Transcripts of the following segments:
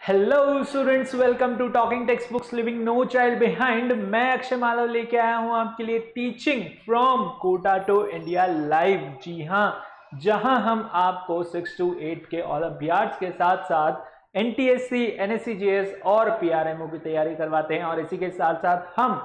Hello students, welcome to talking textbooks leaving no child behind. मैं अक्षय मालव लेके आया हूं आपके लिए teaching from Kota to India live. जी हां, जहां हम आपको 6 to 8 के ओलंपियाड्स के साथ साथ एनटीएससी, एनएससीजीएस और पीआरएमओ की तैयारी करवाते हैं, और इसी के साथ साथ हम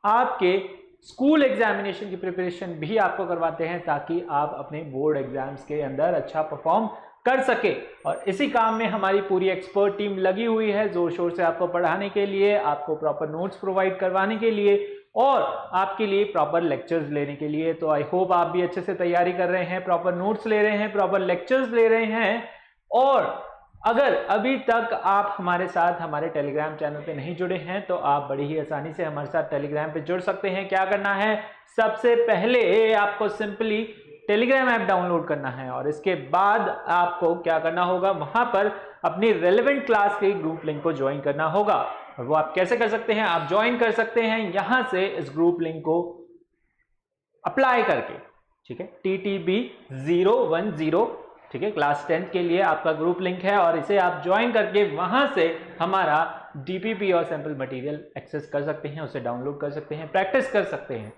आपके स्कूल एग्जामिनेशन की प्रिपरेशन भी आपको करवाते हैं ताकि आप अपने बोर्ड एग्जाम्स के अंदर अच्छा परफॉर्म कर सके। और इसी काम में हमारी पूरी एक्सपर्ट टीम लगी हुई है जोर शोर से आपको पढ़ाने के लिए, आपको प्रॉपर नोट्स प्रोवाइड करवाने के लिए और आपके लिए प्रॉपर लेक्चर्स लेने के लिए। तो आई होप आप भी अच्छे से तैयारी कर रहे हैं, प्रॉपर नोट्स ले रहे हैं, प्रॉपर लेक्चर्स ले रहे हैं। और अगर अभी तक आप हमारे साथ हमारे टेलीग्राम चैनल पे नहीं जुड़े हैं तो आप बड़ी ही आसानी से हमारे साथ टेलीग्राम पे जुड़ सकते हैं। क्या करना है, सबसे पहले आपको सिंपली टेलीग्राम ऐप डाउनलोड करना है और इसके बाद आपको क्या करना होगा, वहां पर अपनी रेलेवेंट क्लास के ग्रुप लिंक को ज्वाइन करना होगा। और वो आप कैसे कर सकते हैं, आप ज्वाइन कर सकते हैं यहां से इस ग्रुप लिंक को अप्लाई करके। ठीक है, TTB010, ठीक है, क्लास 10 के लिए आपका ग्रुप लिंक है और इसे आप ज्वाइन करके वहां से हमारा DPP और सैंपल मटेरियल एक्सेस कर सकते हैं, उसे डाउनलोड कर सकते हैं, प्रैक्टिस कर सकते हैं।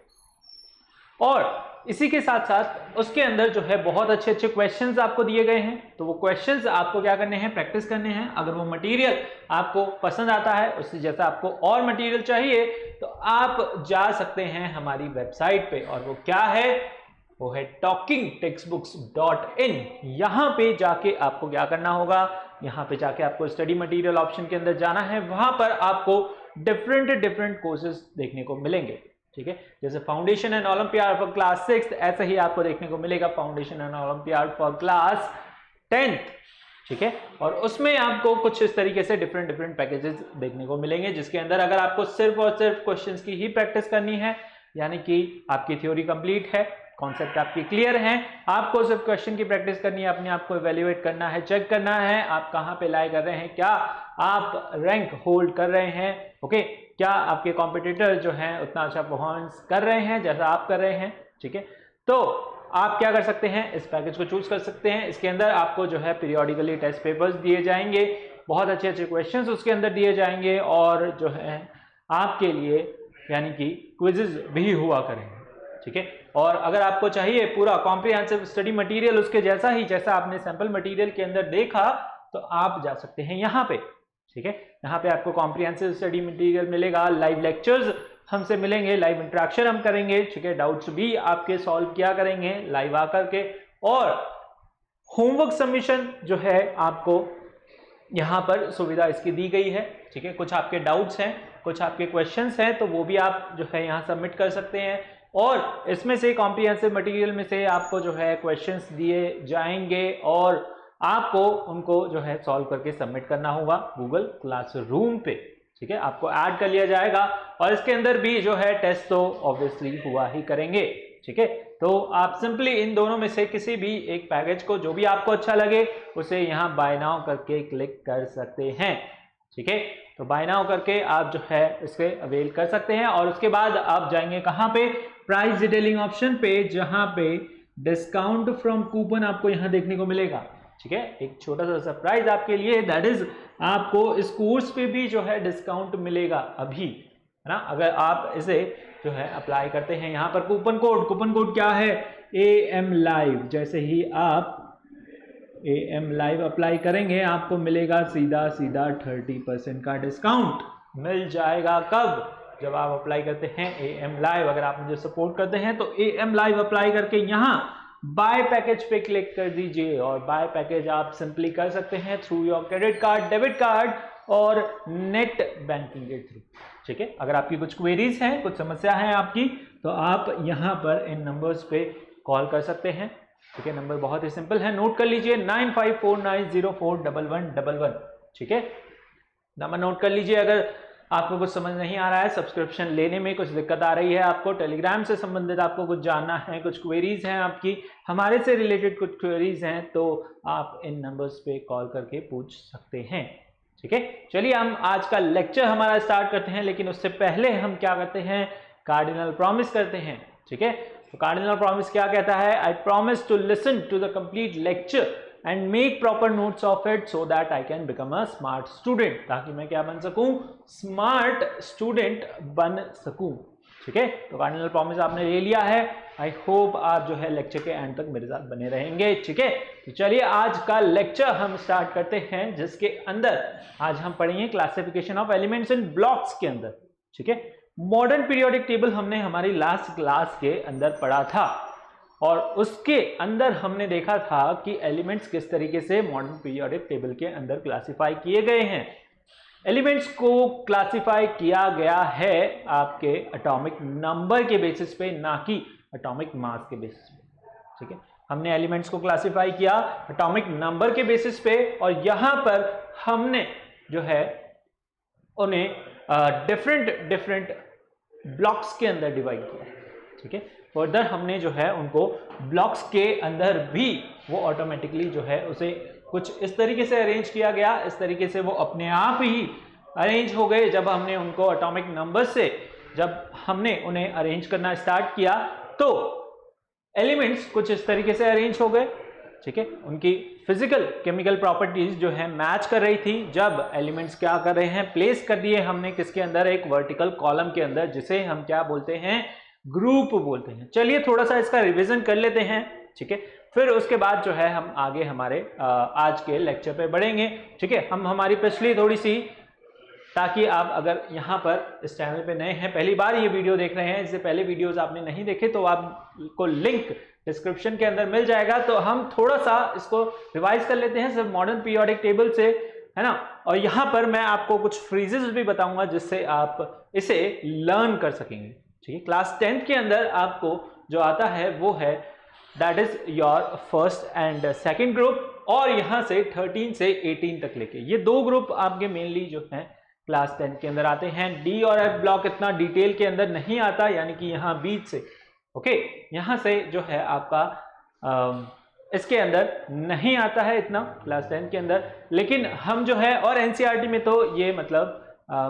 और इसी के साथ साथ उसके अंदर जो है बहुत अच्छे अच्छे क्वेश्चंस आपको दिए गए हैं, तो वो क्वेश्चंस आपको क्या करने हैं, प्रैक्टिस करने हैं। अगर वो मटेरियल आपको पसंद आता है, उससे जैसा आपको और मटेरियल चाहिए तो आप जा सकते हैं हमारी वेबसाइट पे, और वो क्या है, वो है talkingtextbooks.in। यहां पे जाके आपको क्या करना होगा, यहां पे जाके आपको स्टडी मटेरियल ऑप्शन के अंदर जाना है। वहां पर आपको डिफरेंट कोर्सेज देखने को मिलेंगे। ठीक है, जैसे foundation and olympiad for class 6, ऐसे ही आपको देखने को मिलेगा foundation and olympiad for class 10। ठीक है, और उसमें आपको कुछ इस तरीके से डिफरेंट पैकेजेस देखने को मिलेंगे, जिसके अंदर अगर आपको सिर्फ और सिर्फ क्वेश्चंस की ही प्रैक्टिस करनी है, यानी कि आपकी थ्योरी कंप्लीट है, कॉन्सेप्ट आपकी क्लियर है, आपको सिर्फ क्वेश्चन की प्रैक्टिस करनी है, अपने आप को इवेल्युएट करना है, चेक करना है आप कहां पे लाई कर रहे हैं, क्या आप रैंक होल्ड कर रहे हैं, ओके, क्या आपके कॉम्पिटिटर जो हैं उतना अच्छा परफॉर्मेंस कर रहे हैं जैसा आप कर रहे हैं। ठीक है, तो आप क्या कर सकते हैं, इस पैकेज को चूज कर सकते हैं। इसके अंदर आपको जो है पीरियोडिकली टेस्ट पेपर्स दिए जाएंगे, बहुत अच्छे अच्छे क्वेश्चंस उसके अंदर दिए जाएंगे, और जो है आपके लिए यानी कि क्विजेज भी हुआ करेंगे। ठीक है, और अगर आपको चाहिए पूरा कॉम्प्रिहेंसिव स्टडी मटेरियल उसके जैसा ही, जैसा आपने सैंपल मटेरियल के अंदर देखा, तो आप जा सकते हैं यहाँ पे। ठीक है, यहाँ पे आपको कॉम्प्रिहेंसिव स्टडी मटेरियल मिलेगा, लाइव लेक्चर्स हमसे मिलेंगे, लाइव इंटरेक्शन हम करेंगे। ठीक है, डाउट्स भी आपके सॉल्व किया करेंगे लाइव आकर के, और होमवर्क सबमिशन जो है आपको यहाँ पर सुविधा इसकी दी गई है। ठीक है, कुछ आपके डाउट्स हैं, कुछ आपके क्वेश्चंस हैं, तो वो भी आप जो है यहाँ सबमिट कर सकते हैं, और इसमें से कॉम्प्रिहेंसिव मटेरियल में से आपको जो है क्वेश्चंस दिए जाएंगे और आपको उनको जो है सॉल्व करके सबमिट करना होगा गूगल क्लासरूम पे। ठीक है, आपको ऐड कर लिया जाएगा, और इसके अंदर भी जो है टेस्ट तो ऑब्वियसली हुआ ही करेंगे। ठीक है, तो आप सिंपली इन दोनों में से किसी भी एक पैकेज को, जो भी आपको अच्छा लगे, उसे यहाँ बाय नाउ करके क्लिक कर सकते हैं। ठीक है, तो बाय नाउ करके आप जो है इसके अवेल कर सकते हैं, और उसके बाद आप जाएंगे कहाँ पे, प्राइस डिटेलिंग ऑप्शन पे, जहां पे डिस्काउंट फ्रॉम कूपन आपको यहां देखने को मिलेगा। ठीक है, एक छोटा सा सरप्राइज आपके लिए, दैट इज आपको इस कोर्स पे भी जो है डिस्काउंट मिलेगा अभी, है ना, अगर आप इसे जो है अप्लाई करते हैं। यहां पर कूपन कोड क्या है, AM लाइव। जैसे ही आप AM लाइव अप्लाई करेंगे आपको मिलेगा सीधा 30% का डिस्काउंट मिल जाएगा। कब, जब आप अप्लाई करते हैं AM लाइव। अगर आप मुझे सपोर्ट करते हैं तो AM लाइव अप्लाई करके यहाँ बाय पैकेज पे क्लिक कर दीजिए, और बाय पैकेज आप सिंपली कर सकते हैं through your credit card, debit card और नेट बैंकिंग के थ्रू। ठीक है, अगर आपकी कुछ क्वेरीज हैं, कुछ समस्या है आपकी, तो आप यहाँ पर इन नंबर्स पे कॉल कर सकते हैं। ठीक है, नंबर बहुत ही सिंपल है, नोट कर लीजिए, 9549041111। ठीक है, नंबर नोट कर लीजिए। अगर आपको कुछ समझ नहीं आ रहा है, सब्सक्रिप्शन लेने में कुछ दिक्कत आ रही है, आपको टेलीग्राम से संबंधित आपको कुछ जानना है, कुछ क्वेरीज हैं आपकी, हमारे से रिलेटेड कुछ क्वेरीज हैं, तो आप इन नंबर्स पे कॉल करके पूछ सकते हैं। ठीक है, चलिए हम आज का लेक्चर हमारा स्टार्ट करते हैं, लेकिन उससे पहले हम क्या करते हैं, कार्डिनल प्रॉमिस करते हैं। ठीक है, तो कार्डिनल प्रॉमिस क्या कहता है, I promise to listen to the complete lecture and make proper notes of it so that I can become a smart student, ताकि मैं क्या बन सकूं, स्मार्ट स्टूडेंट बन सकूं। ठीक है, तो कार्डिनल प्रॉमिस आपने ले लिया है। आई होप आप जो है लेक्चर के एंड तक मेरे साथ बने रहेंगे। ठीक है, तो चलिए आज का लेक्चर हम स्टार्ट करते हैं, जिसके अंदर आज हम पढ़ेंगे classification of elements in blocks के अंदर। ठीक है, मॉडर्न पीरियोडिक टेबल हमने हमारी लास्ट क्लास के अंदर पढ़ा था और उसके अंदर हमने देखा था कि एलिमेंट्स किस तरीके से मॉडर्न पीरियोडिक टेबल के अंदर क्लासिफाई किए गए हैं। एलिमेंट्स को क्लासिफाई किया गया है आपके एटॉमिक नंबर के बेसिस पे, ना कि एटॉमिक मास के बेसिस पे। ठीक है, हमने एलिमेंट्स को क्लासिफाई किया एटॉमिक नंबर के बेसिस पे और यहां पर हमने जो है उन्हें डिफरेंट ब्लॉक्स के अंदर डिवाइड किया। ठीक है, फर्दर हमने जो है उनको ब्लॉक्स के अंदर भी वो ऑटोमेटिकली जो है उसे कुछ इस तरीके से अरेंज किया गया, इस तरीके से वो अपने आप ही अरेंज हो गए। जब हमने उनको एटॉमिक नंबर से जब हमने उन्हें अरेंज करना स्टार्ट किया तो एलिमेंट्स कुछ इस तरीके से अरेंज हो गए। ठीक है, उनकी फिजिकल केमिकल प्रॉपर्टीज जो है मैच कर रही थी। जब एलिमेंट्स क्या कर रहे हैं, प्लेस कर दिए हमने किसके अंदर, एक वर्टिकल कॉलम के अंदर, जिसे हम क्या बोलते हैं, ग्रुप बोलते हैं। चलिए थोड़ा सा इसका रिवीजन कर लेते हैं। ठीक है, फिर उसके बाद जो है हम आगे हमारे आज के लेक्चर पे बढ़ेंगे। ठीक है, हम हमारी पिछली थोड़ी सी, ताकि आप अगर यहाँ पर इस चैनल पे नए हैं, पहली बार ये वीडियो देख रहे हैं, इससे पहले वीडियोस आपने नहीं देखे तो आपको लिंक डिस्क्रिप्शन के अंदर मिल जाएगा। तो हम थोड़ा सा इसको रिवाइज कर लेते हैं सिर्फ मॉडर्न पीरियोडिक टेबल से, है ना। और यहाँ पर मैं आपको कुछ फ्रीजेस भी बताऊंगा जिससे आप इसे लर्न कर सकेंगे। ठीक है, क्लास 10th के अंदर आपको जो आता है वो है that is your first and second group, और यहाँ से 13 से 18 तक लेके ये दो ग्रुप आपके मेनली जो हैं क्लास 10 के अंदर आते हैं। डी और एफ ब्लॉक इतना डिटेल के अंदर नहीं आता, यानी कि यहाँ बीच से ओके यहाँ से जो है आपका इसके अंदर नहीं आता है इतना क्लास 10 के अंदर, लेकिन हम जो है, और एनसीईआरटी में तो ये मतलब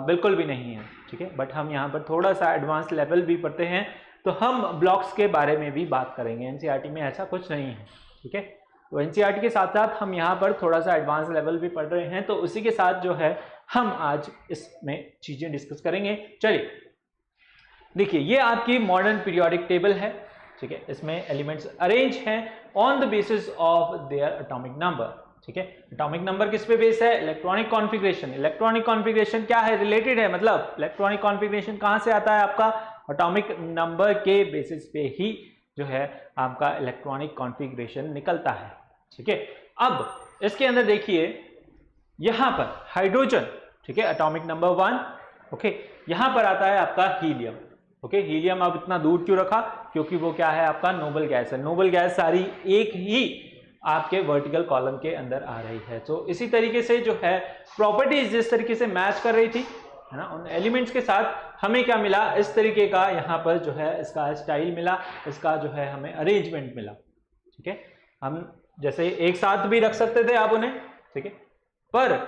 बिल्कुल भी नहीं है। ठीक है, बट हम यहाँ पर थोड़ा सा एडवांस लेवल भी पढ़ते हैं, तो हम ब्लॉक्स के बारे में भी बात करेंगे। एनसीईआरटी में ऐसा कुछ नहीं है। ठीक है, तो एनसीईआरटी के साथ साथ हम यहाँ पर थोड़ा सा एडवांस लेवल भी पढ़ रहे हैं, तो उसी के साथ जो है हम आज इसमें चीजें डिस्कस करेंगे। चलिए देखिए, ये आपकी मॉडर्न पीरियोडिक टेबल है। ठीक है, इसमें एलिमेंट्स अरेंज हैं on the basis of their atomic number. ठीक है, एटॉमिक नंबर किस पे बेस है, इलेक्ट्रॉनिक कॉन्फ़िगरेशन। इलेक्ट्रॉनिक कॉन्फ़िगरेशन क्या है, रिलेटेड है, मतलब इलेक्ट्रॉनिक कॉन्फ़िगरेशन कहां से आता है आपका, एटॉमिक नंबर के बेसिस पे ही जो है आपका इलेक्ट्रॉनिक कॉन्फ़िगरेशन निकलता है। ठीक है, अब इसके अंदर देखिए यहां पर हाइड्रोजन, ठीक है, एटॉमिक नंबर 1। ओके, यहां पर आता है आपका हीलियम। ओके, हीलियम अब इतना दूर क्यों रखा, क्योंकि वो क्या है, आपका नोबल गैस है। नोबल गैस सारी एक ही आपके वर्टिकल कॉलम के अंदर आ रही है। तो इसी तरीके से जो है प्रॉपर्टीज जिस तरीके से मैच कर रही थी, है ना, उन एलिमेंट्स के साथ हमें क्या मिला, इस तरीके का यहाँ पर जो है इसका स्टाइल मिला, इसका जो है हमें अरेंजमेंट मिला। ठीक है, हम जैसे एक साथ भी रख सकते थे आप उन्हें, ठीक है, पर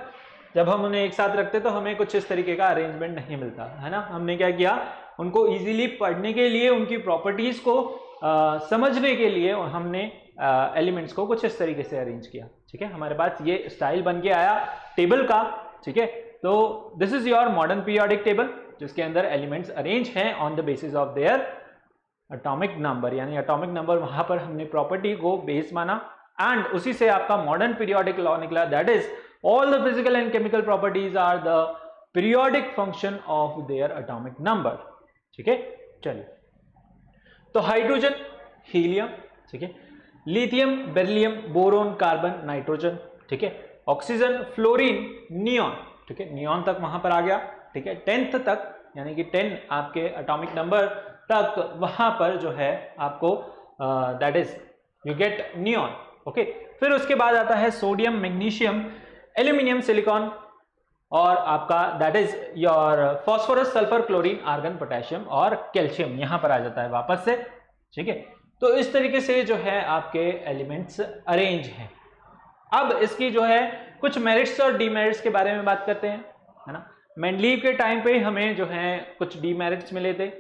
जब हम उन्हें एक साथ रखते तो हमें कुछ इस तरीके का अरेंजमेंट नहीं मिलता, है ना। हमने क्या किया, उनको इजीली पढ़ने के लिए, उनकी प्रॉपर्टीज को समझने के लिए हमने एलिमेंट्स को कुछ इस तरीके से अरेंज किया। ठीक है, हमारे पास ये स्टाइल बन के आया टेबल का। ठीक है, तो this is your modern periodic table, जिसके अंदर एलिमेंट्स अरेंज हैं on the basis of their atomic number, यानी एटॉमिक नंबर वहां पर हमने प्रॉपर्टी को बेस माना, एंड उसी से आपका मॉडर्न पीरियोडिक लॉ निकला, that is all the physical and chemical properties are the periodic function of their atomic number। ठीक है, चलिए, तो हाइड्रोजन, हीलियम, ठीक है, lithium, beryllium, boron, carbon, nitrogen, ठीक है, ऑक्सीजन, फ्लोरीन, नियॉन। ठीक है, नियॉन तक वहां पर आ गया। ठीक है, 10th तक, यानी कि 10 आपके एटॉमिक नंबर तक वहां पर जो है आपको that is you get neon. Okay, फिर उसके बाद आता है सोडियम, मैग्नीशियम, एल्यूमिनियम, सिलिकॉन, और आपका that is your phosphorus, sulphur, chlorine, argon, potassium और कैल्शियम यहां पर आ जाता है वापस से। ठीक है, तो इस तरीके से जो है आपके एलिमेंट्स अरेंज हैं। अब इसकी जो है कुछ मेरिट्स और डीमेरिट्स के बारे में बात करते हैं, है ना। मेंडलीव के टाइम पे हमें जो है कुछ डीमेरिट्स मिले थे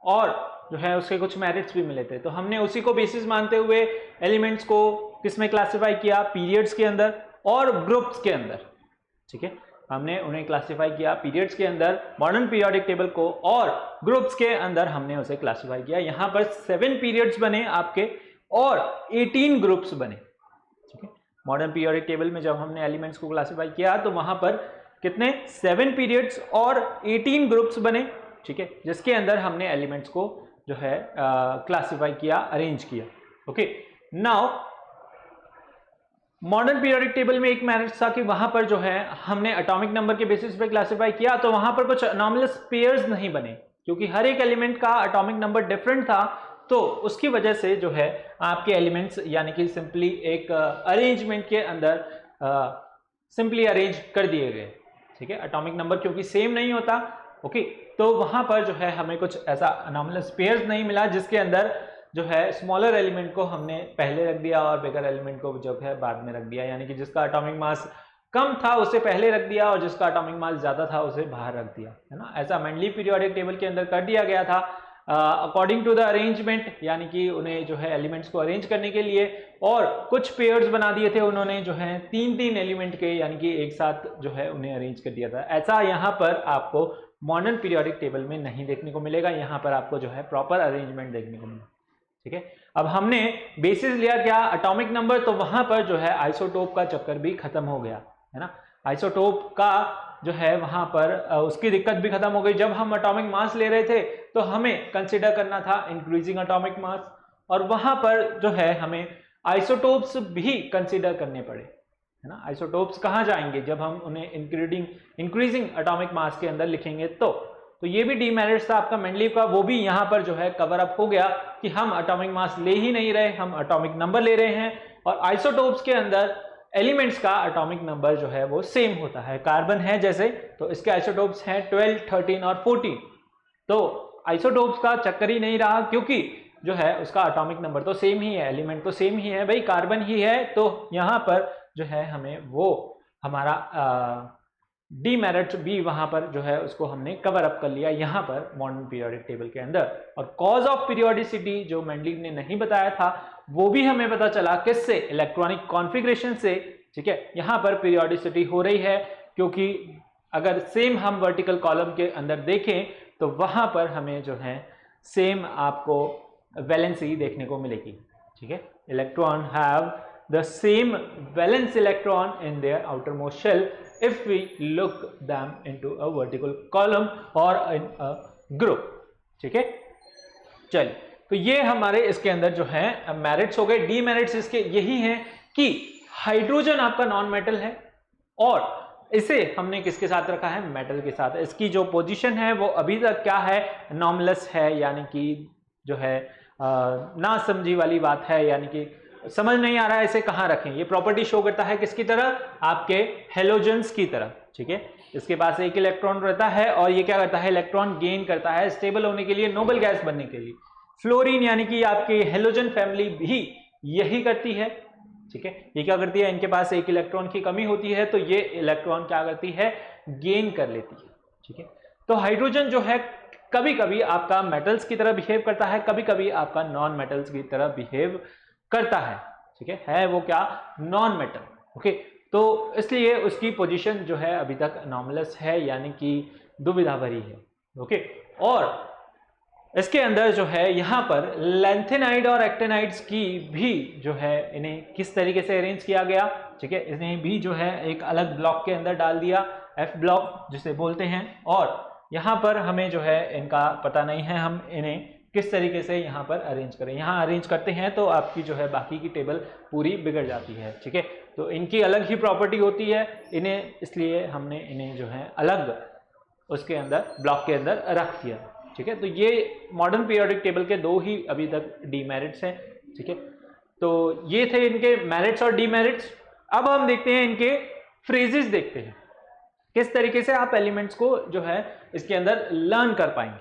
और जो है उसके कुछ मेरिट्स भी मिले थे, तो हमने उसी को बेसिस मानते हुए एलिमेंट्स को किसमें क्लासिफाई किया, पीरियड्स के अंदर और ग्रुप्स के अंदर, ठीक है। हमने उन्हें क्लासिफाई किया पीरियड्स के अंदर मॉडर्न पीरियोडिक टेबल को, और ग्रुप्स के अंदर हमने उसे क्लासिफाई किया। यहां पर 7 पीरियड्स बने आपके और 18 ग्रुप्स बने, ठीक है। मॉडर्न पीरियोडिक टेबल में जब हमने एलिमेंट्स को क्लासिफाई किया तो वहां पर कितने 7 पीरियड्स और 18 ग्रुप्स बने, ठीक है, जिसके अंदर हमने एलिमेंट्स को जो है क्लासिफाई किया, अरेंज किया। Okay, now modern periodic table में एक मैरिज था कि वहां पर जो है हमने एटॉमिक नंबर के बेसिस पे क्लासिफाई किया, तो वहां पर कुछ अनॉमलस पेयर्स नहीं बने, क्योंकि हर एक एलिमेंट का एटॉमिक नंबर डिफरेंट था, तो उसकी वजह से जो है आपके एलिमेंट्स यानी कि सिंपली एक अरेंजमेंट के अंदर सिंपली अरेंज कर दिए गए, ठीक है। एटॉमिक नंबर क्योंकि सेम नहीं होता, ओके, तो वहां पर जो है हमें कुछ ऐसा अनॉमलस पेयर्स नहीं मिला जिसके अंदर जो है स्मॉलर एलिमेंट को हमने पहले रख दिया और बिगर एलिमेंट को जो है बाद में रख दिया, यानी कि जिसका एटॉमिक मास कम था उसे पहले रख दिया और जिसका एटॉमिक मास ज्यादा था उसे बाहर रख दिया, है ना। ऐसा मेंडली पीरियोडिक टेबल के अंदर कर दिया गया था अकॉर्डिंग टू द अरेंजमेंट, यानी कि उन्हें जो है एलिमेंट्स को अरेंज करने के लिए, और कुछ पेयर्स बना दिए थे उन्होंने जो है 3-3 एलिमेंट के, यानी कि एक साथ जो है उन्हें अरेंज कर दिया था। ऐसा यहाँ पर आपको मॉडर्न पीरियोडिक टेबल में नहीं देखने को मिलेगा, यहाँ पर आपको जो है प्रॉपर अरेंजमेंट देखने को मिलेगा, ठीक है। अब हमने बेसिस लिया क्या, एटॉमिक नंबर, तो वहां पर जो है आइसोटोप का चक्कर भी खत्म हो गया, है ना। आइसोटोप का जो है वहां पर उसकी दिक्कत भी खत्म हो गई। जब हम एटॉमिक मास ले रहे थे तो हमें कंसीडर करना था इंक्रीजिंग एटॉमिक मास, और वहां पर जो है हमें आइसोटोप्स भी कंसीडर करने पड़े, है ना। आइसोटोप्स कहां जाएंगे, जब हम उन्हें इंक्रीजिंग एटॉमिक मास के अंदर लिखेंगे तो ये भी डीमेरिट्स था आपका मेंडलीव का, वो भी यहां पर जो है कवर अप हो गया कि हम एटॉमिक मास ले ही नहीं रहे, हम एटॉमिक नंबर ले रहे हैं, और आइसोटोप्स के अंदर एलिमेंट्स का एटॉमिक नंबर जो है वो सेम होता है। कार्बन है जैसे, तो इसके आइसोटोप्स हैं 12, 13 और 14, तो आइसोटोप्स का चक्कर ही नहीं रहा, क्योंकि जो है उसका एटॉमिक नंबर तो सेम ही है, एलिमेंट तो सेम ही है, भाई कार्बन ही है, तो यहां पर जो है हमें वो हमारा डीमेरिट भी वहां पर जो है उसको हमने कवर अप कर लिया यहां पर मॉडर्न पीरियोडिक टेबल के अंदर। और कॉज ऑफ पीरियोडिसिटी जो मेंडलीव ने नहीं बताया था वो भी हमें पता चला किससे, इलेक्ट्रॉनिक कॉन्फ़िगरेशन से, ठीक है। यहां पर पीरियोडिसिटी हो रही है क्योंकि अगर सेम हम वर्टिकल कॉलम के अंदर देखें तो वहां पर हमें जो है सेम आपको वैलेंसी देखने को मिलेगी, ठीक है। Electron have the same valence electron in their outermost shell if we look them into a vertical column or in a group, ठीक है। चलिए, तो ये हमारे इसके अंदर जो है मेरिट्स हो गए। डीमेरिट्स इसके यही हैं कि हाइड्रोजन आपका नॉन मेटल है और इसे हमने किसके साथ रखा है, मेटल के साथ। इसकी जो पोजीशन है वो अभी तक क्या है, अनॉमलस है, यानी कि जो है ना समझी वाली बात है, यानी कि समझ नहीं आ रहा है इसे कहां रखें। ये प्रॉपर्टी शो करता है किसकी तरह, आपके हेलोजेंस की तरह, ठीक है। इसके पास एक इलेक्ट्रॉन रहता है और ये क्या करता है, इलेक्ट्रॉन गेन करता है स्टेबल होने के लिए, नोबल गैस बनने के लिए। फ्लोरीन यानी कि आपकी हेलोजन फैमिली भी यही करती है, ठीक है। ये क्या करती है, इनके पास एक इलेक्ट्रॉन की कमी होती है तो ये इलेक्ट्रॉन क्या करती है, गेन कर लेती है, ठीक है। तो हाइड्रोजन जो है कभी कभी आपका मेटल्स की तरह बिहेव करता है, कभी कभी आपका नॉन मेटल्स की तरह बिहेव करता है, ठीक है वो क्या, नॉन मेटल, ओके। तो इसलिए उसकी पोजीशन जो है अभी तक अनॉमलस है, यानी कि दुविधा भरी है, ओके। और इसके अंदर जो है यहां पर लैंथेनाइड और एक्टेनाइड्स की भी जो है इन्हें किस तरीके से अरेंज किया गया, ठीक है। इन्हें भी जो है एक अलग ब्लॉक के अंदर डाल दिया, एफ ब्लॉक जिसे बोलते हैं, और यहां पर हमें जो है इनका पता नहीं है, हम इन्हें किस तरीके से यहाँ पर अरेंज करें। यहाँ अरेंज करते हैं तो आपकी जो है बाकी की टेबल पूरी बिगड़ जाती है, ठीक है। तो इनकी अलग ही प्रॉपर्टी होती है इन्हें, इसलिए हमने इन्हें जो है अलग उसके अंदर ब्लॉक के अंदर रख दिया, ठीक है। तो ये मॉडर्न पीरियोडिक टेबल के दो ही अभी तक डीमेरिट्स हैं, ठीक है। तो ये थे इनके मेरिट्स और डीमेरिट्स। अब हम देखते हैं इनके फ्रेजेस, देखते हैं किस तरीके से आप एलिमेंट्स को जो है इसके अंदर लर्न कर पाएंगे,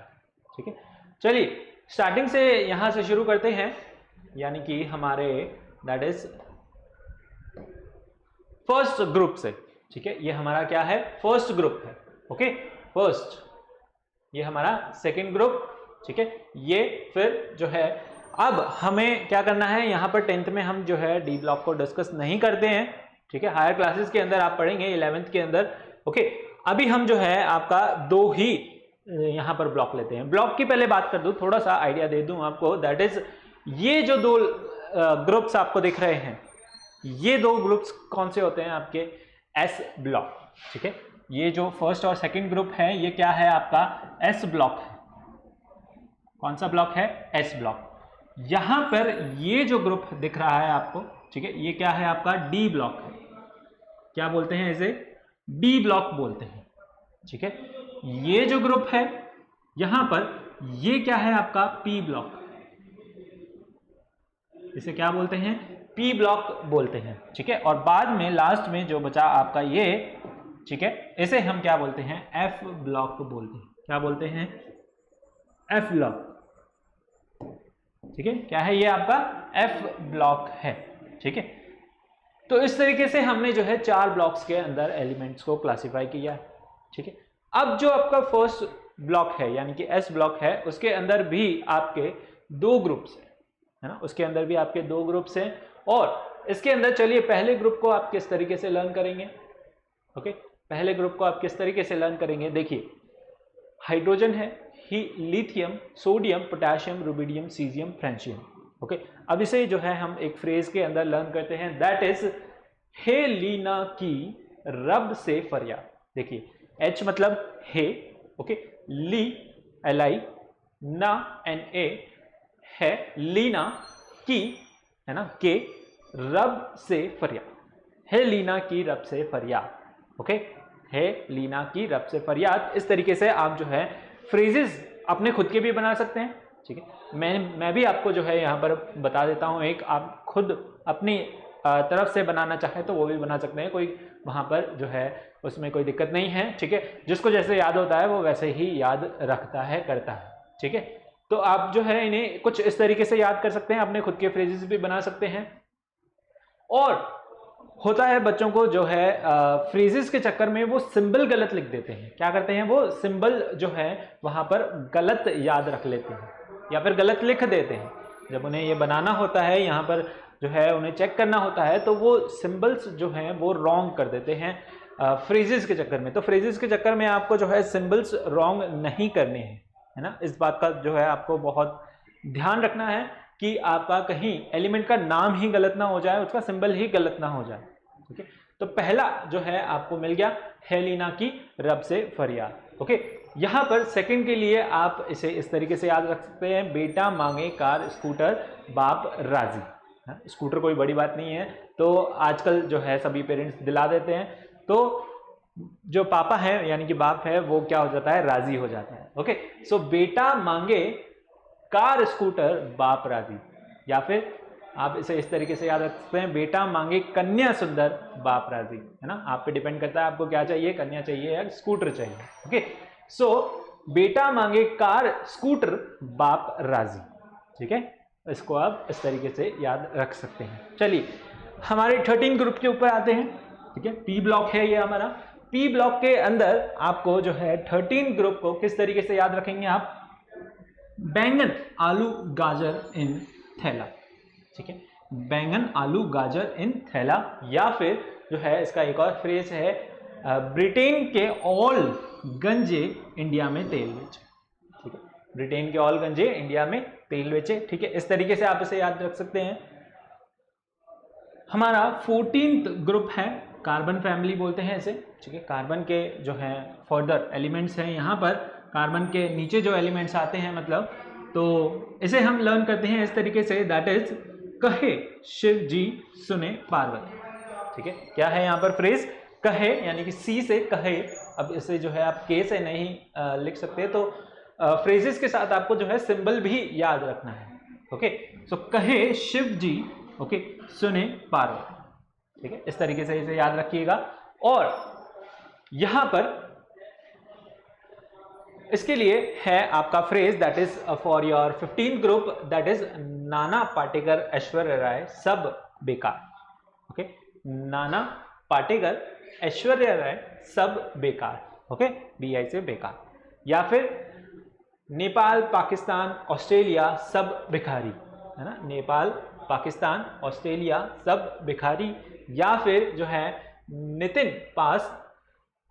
ठीक है। चलिए स्टार्टिंग से यहां से शुरू करते हैं, यानी कि हमारे दैट इज फर्स्ट ग्रुप से, ठीक है। ये हमारा क्या है, फर्स्ट ग्रुप है, ओके। फर्स्ट, ये हमारा सेकंड ग्रुप, ठीक है। ये फिर जो है अब हमें क्या करना है, यहाँ पर 10th में हम जो है डी ब्लॉक को डिस्कस नहीं करते हैं, ठीक है, हायर क्लासेस के अंदर आप पढ़ेंगे 11th के अंदर। ओके, अभी हम जो है आपका 2 ही यहाँ पर ब्लॉक लेते हैं। ब्लॉक की पहले बात कर दूं, थोड़ा सा आइडिया दे दूं आपको, दैट इज ये जो 2 ग्रुप्स आपको दिख रहे हैं, ये 2 ग्रुप्स कौन से होते हैं आपके, एस ब्लॉक, ठीक है। ये जो फर्स्ट और सेकंड ग्रुप है ये क्या है आपका, एस ब्लॉक है। कौन सा ब्लॉक है, एस ब्लॉक। यहां पर ये जो ग्रुप दिख रहा है आपको, ठीक है, ये क्या है आपका, डी ब्लॉक है। क्या बोलते हैं इसे, डी ब्लॉक बोलते हैं, ठीक है। ये जो ग्रुप है यहां पर, ये क्या है आपका, पी ब्लॉक, इसे क्या बोलते हैं, पी ब्लॉक बोलते हैं, ठीक है। और बाद में लास्ट में जो बचा आपका ये, ठीक है, इसे हम क्या बोलते हैं, एफ ब्लॉक बोलते हैं। क्या बोलते हैं, एफ ब्लॉक, ठीक है। क्या है ये आपका, एफ ब्लॉक है, ठीक है। तो इस तरीके से हमने जो है 4 ब्लॉक्स के अंदर एलिमेंट्स को क्लासिफाई किया, ठीक है। अब जो आपका फर्स्ट ब्लॉक है यानी कि एस ब्लॉक है, उसके अंदर भी आपके 2 ग्रुप्स है ना, उसके अंदर भी आपके 2 ग्रुप्स हैं। और इसके अंदर चलिए पहले ग्रुप को आप किस तरीके से लर्न करेंगे, ओके, पहले ग्रुप को आप किस तरीके से लर्न करेंगे, देखिए हाइड्रोजन है, ही lithium, sodium, potassium, rubidium, caesium, francium, okay. अब इसे जो है हम एक फ्रेज के अंदर लर्न करते हैं, दैट इज हे लीना की रब से फरियाद। देखिए एच मतलब हे, ओके, ली LI, ना NA, है लीना की, है ना, के, रब से फरियाद, है लीना की रब से फरियाद, ओके, है लीना की रब से फरियाद। इस तरीके से आप जो है फ्रेजेस अपने खुद के भी बना सकते हैं, ठीक है। मैं भी आपको जो है यहाँ पर बता देता हूँ एक, आप खुद अपनी तरफ से बनाना चाहे तो वो भी बना सकते हैं, कोई वहाँ पर जो है उसमें कोई दिक्कत नहीं है, ठीक है। जिसको जैसे याद होता है वो वैसे ही याद रखता है, करता है, ठीक है। तो आप जो है इन्हें कुछ इस तरीके से याद कर सकते हैं, अपने खुद के फ्रेजेस भी बना सकते हैं। और होता है बच्चों को जो है फ्रेजेस के चक्कर में वो सिंबल गलत लिख देते हैं। क्या करते हैं, वो सिंबल जो है वहां पर गलत याद रख लेते हैं या फिर गलत लिख देते हैं। जब उन्हें ये बनाना होता है, यहाँ पर जो है उन्हें चेक करना होता है, तो वो सिंबल्स जो हैं वो रॉन्ग कर देते हैं फ्रेजेस के चक्कर में। तो फ्रेजेस के चक्कर में आपको जो है सिंबल्स रॉन्ग नहीं करने हैं, है ना। इस बात का जो है आपको बहुत ध्यान रखना है कि आपका कहीं एलिमेंट का नाम ही गलत ना हो जाए, उसका सिंबल ही गलत ना हो जाए, ठीक है। तो पहला जो है आपको मिल गया, है लीना की रब से फरियाद, ओके। यहां पर सेकंड के लिए आप इसे इस तरीके से याद रख सकते हैं, बेटा मांगे कार स्कूटर बाप राजी। स्कूटर कोई बड़ी बात नहीं है, तो आजकल जो है सभी पेरेंट्स दिला देते हैं, तो जो पापा है यानी कि बाप है वो क्या हो जाता है, राजी हो जाता है, ओके। सो बेटा मांगे कार स्कूटर बाप राजी, या फिर आप इसे इस तरीके से याद रख सकते हैं, बेटा मांगे कन्या सुंदर बाप राजी, है ना। आप पे डिपेंड करता है आपको क्या चाहिए, कन्या चाहिए या स्कूटर चाहिए, ओके। सो बेटा मांगे कार स्कूटर बाप राजी, ठीक है। इसको आप इस तरीके से याद रख सकते हैं। चलिए हमारे 13 ग्रुप के ऊपर आते हैं, ठीक है। पी ब्लॉक है ये हमारा। पी ब्लॉक के अंदर आपको जो है 13 ग्रुप को किस तरीके से याद रखेंगे आप, बैंगन आलू गाजर इन थैला, ठीक है। बैंगन आलू गाजर इन थैला, या फिर जो है इसका एक और फ्रेज है, ब्रिटेन के ऑल गंजे इंडिया में तेल बेचे, ठीक है। ब्रिटेन के ऑल गंजे इंडिया में तेल बेचे, ठीक है। इस तरीके से आप इसे याद रख सकते हैं। हमारा 14th ग्रुप है, कार्बन फैमिली बोलते हैं इसे, ठीक है। कार्बन के जो है फर्दर एलिमेंट्स हैं, यहाँ पर कार्बन के नीचे जो एलिमेंट्स आते हैं मतलब, तो इसे हम लर्न करते हैं इस तरीके से, दैट इज कहे शिव जी सुने पार्वती, ठीक है। क्या है यहाँ पर फ्रेज, कहे यानी कि सी से कहे। अब इसे जो है आप के से नहीं लिख सकते, तो फ्रेजेस के साथ आपको जो है सिंबल भी याद रखना है, ओके। सो कहे शिव जी, ओके, सुने पार्वती, ठीक है। इस तरीके से इसे याद रखिएगा। और यहां पर इसके लिए है आपका phrase, that is for your 15th group, that is Nana Patekar Aishwarya Rai सब बेकार, ओके। नाना पाटेकर ऐश्वर्या राय सब बेकार, ओके, BI से बेकार। या फिर नेपाल पाकिस्तान ऑस्ट्रेलिया सब भिखारी, है ना, नेपाल, पाकिस्तान, ऑस्ट्रेलिया, सब भिखारी, या फिर जो है नितिन पास,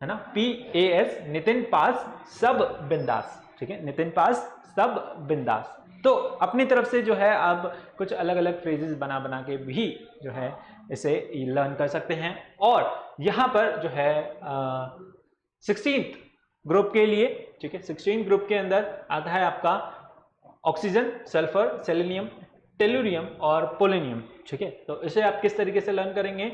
है ना, PAS, नितिन पास सब बिंदास, ठीक है, नितिन पास सब बिंदास। तो अपनी तरफ से जो है आप कुछ अलग अलग फ्रेजेस बना बना के भी जो है इसे लर्न कर सकते हैं। और यहाँ पर जो है 16th ग्रुप के लिए, ठीक है, 16th ग्रुप के अंदर आता है आपका ऑक्सीजन, सल्फर, सेलेनियम, टेलुरियम और पोलोनियम, ठीक है। तो इसे आप किस तरीके से लर्न करेंगे?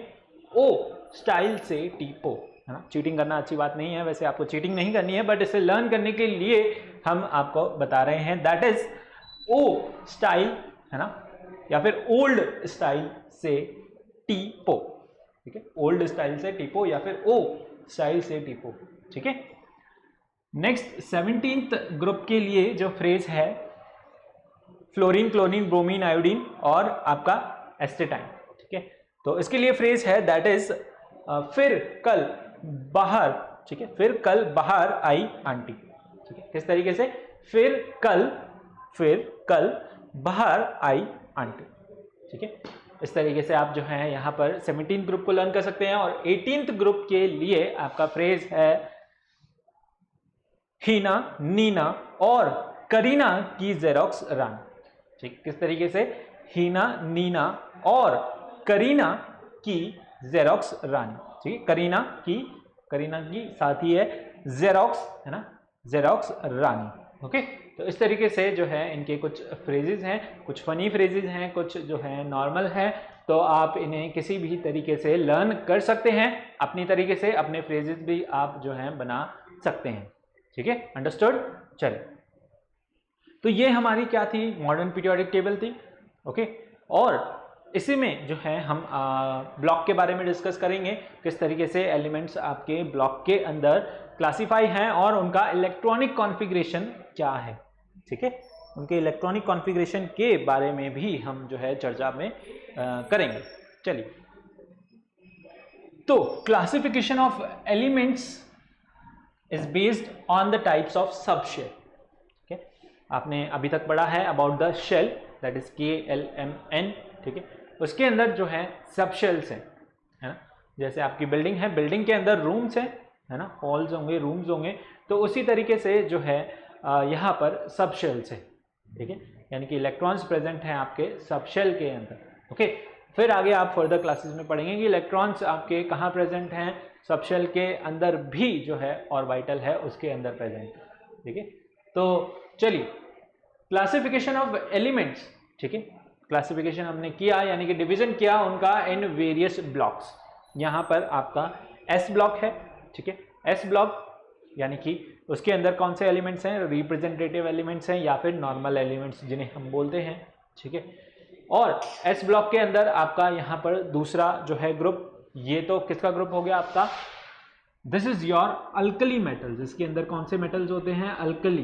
ओ स्टाइल से टीपो, है ना। चीटिंग करना अच्छी बात नहीं है, वैसे आपको चीटिंग नहीं करनी है, बट इसे लर्न करने के लिए हम आपको बता रहे हैं, दैट इज ओ स्टाइल, है ना, या फिर ओल्ड स्टाइल से टीपो, ठीक है, ओल्ड स्टाइल से टीपो या फिर ओ स्टाइल से टीपो, ठीक है। नेक्स्ट 17th ग्रुप के लिए जो फ्रेज है फ्लोरीन, क्लोरीन, ब्रोमीन, आयोडीन और आपका एस्टेटाइन, ठीक है। तो इसके लिए फ्रेज है दैट इज फिर कल बाहर, ठीक है, फिर कल बाहर आई आंटी, ठीक है। किस तरीके से? फिर कल बाहर आई आंटी, ठीक है। इस तरीके से आप जो है यहाँ पर 17th ग्रुप को लर्न कर सकते हैं। और 18th ग्रुप के लिए आपका फ्रेज है हीना, नीना और करीना की जेरोक्स रानी, ठीक। किस तरीके से? हीना, नीना और करीना की जेरोक्स रानी, ठीक। करीना की साथी है जेरोक्स, है ना, जेरोक्स रानी, ओके। तो इस तरीके से जो है इनके कुछ फ्रेजेस हैं, कुछ फनी फ्रेजेस हैं, कुछ जो है नॉर्मल हैं। तो आप इन्हें किसी भी तरीके से लर्न कर सकते हैं, अपनी तरीके से अपने फ्रेजेस भी आप जो है बना सकते हैं, ठीक है। अंडरस्टूड? चलिए, तो ये हमारी क्या थी? मॉडर्न पीरियोडिक टेबल थी, ओके। और इसी में जो है हम ब्लॉक के बारे में डिस्कस करेंगे, किस तरीके से एलिमेंट्स आपके ब्लॉक के अंदर क्लासिफाई हैं और उनका इलेक्ट्रॉनिक कॉन्फ़िगरेशन क्या है, ठीक है। उनके इलेक्ट्रॉनिक कॉन्फ़िगरेशन के बारे में भी हम जो है चर्चा में करेंगे। चलिए, तो classification of elements is based on the types of subshell, ठीक है। आपने अभी तक पढ़ा है about the shell, that is KLMN, ठीक है। उसके अंदर जो है सब शेल्स हैं, है ना। जैसे आपकी बिल्डिंग है, बिल्डिंग के अंदर रूम्स हैं, है ना, हॉल्स होंगे, रूम्स होंगे, तो उसी तरीके से जो है यहाँ पर सब शेल्स है, ठीक है। यानी कि इलेक्ट्रॉन्स प्रेजेंट हैं आपके सब शेल के अंदर, ओके। फिर आगे आप फर्दर क्लासेस में पढ़ेंगे कि इलेक्ट्रॉन्स आपके कहाँ प्रेजेंट हैं, सब शेल के अंदर भी जो है ऑर्बिटल है उसके अंदर प्रेजेंट, ठीक है। तो चलिए, क्लासिफिकेशन ऑफ एलिमेंट्स, ठीक है। क्लासिफिकेशन हमने किया, यानी कि डिवीजन किया उनका इन वेरियस ब्लॉक्स। यहाँ पर आपका S ब्लॉक है, ठीक है। S ब्लॉक यानी कि उसके अंदर कौन से एलिमेंट्स हैं? रिप्रेजेंटेटिव एलिमेंट्स हैं या फिर नॉर्मल एलिमेंट्स जिन्हें हम बोलते हैं, ठीक है। और S ब्लॉक के अंदर आपका यहाँ पर दूसरा जो है ग्रुप, ये तो किसका ग्रुप हो गया आपका? This is your alkali metals. इसके अंदर कौन से मेटल्स होते हैं? अल्कली,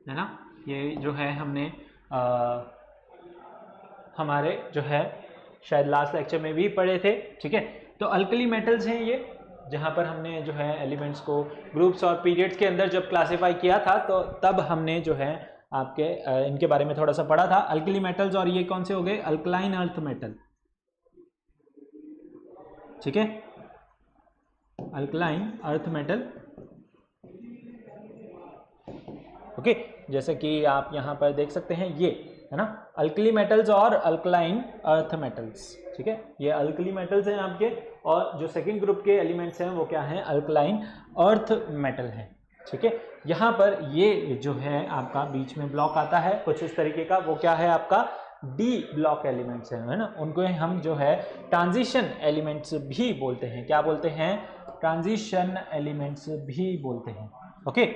है ना। ये जो है हमने हमारे जो है शायद लास्ट लेक्चर में भी पढ़े थे, ठीक है। तो अल्कली मेटल्स हैं ये, जहाँ पर हमने जो है एलिमेंट्स को ग्रुप्स और पीरियड्स के अंदर जब क्लासिफाई किया था, तो तब हमने जो है आपके इनके बारे में थोड़ा सा पढ़ा था, अल्कली मेटल्स। और ये कौन से हो गए? अल्कलाइन अर्थ मेटल, ठीक है, अल्कलाइन अर्थ मेटल, ओके। जैसे कि आप यहाँ पर देख सकते हैं, ये है ना अल्कली मेटल्स और अल्कलाइन अर्थ मेटल्स, ठीक है। ये अल्कली मेटल्स हैं आपके, और जो सेकंड ग्रुप के एलिमेंट्स हैं वो क्या हैं? अल्कलाइन अर्थ मेटल हैं, ठीक है। यहाँ पर ये जो है आपका बीच में ब्लॉक आता है कुछ इस तरीके का, वो क्या है आपका? D ब्लॉक एलिमेंट्स हैं, है ना। उनको हम जो है ट्रांजिशन एलिमेंट्स भी बोलते हैं। क्या बोलते हैं? ट्रांजिशन एलिमेंट्स भी बोलते हैं, ओके।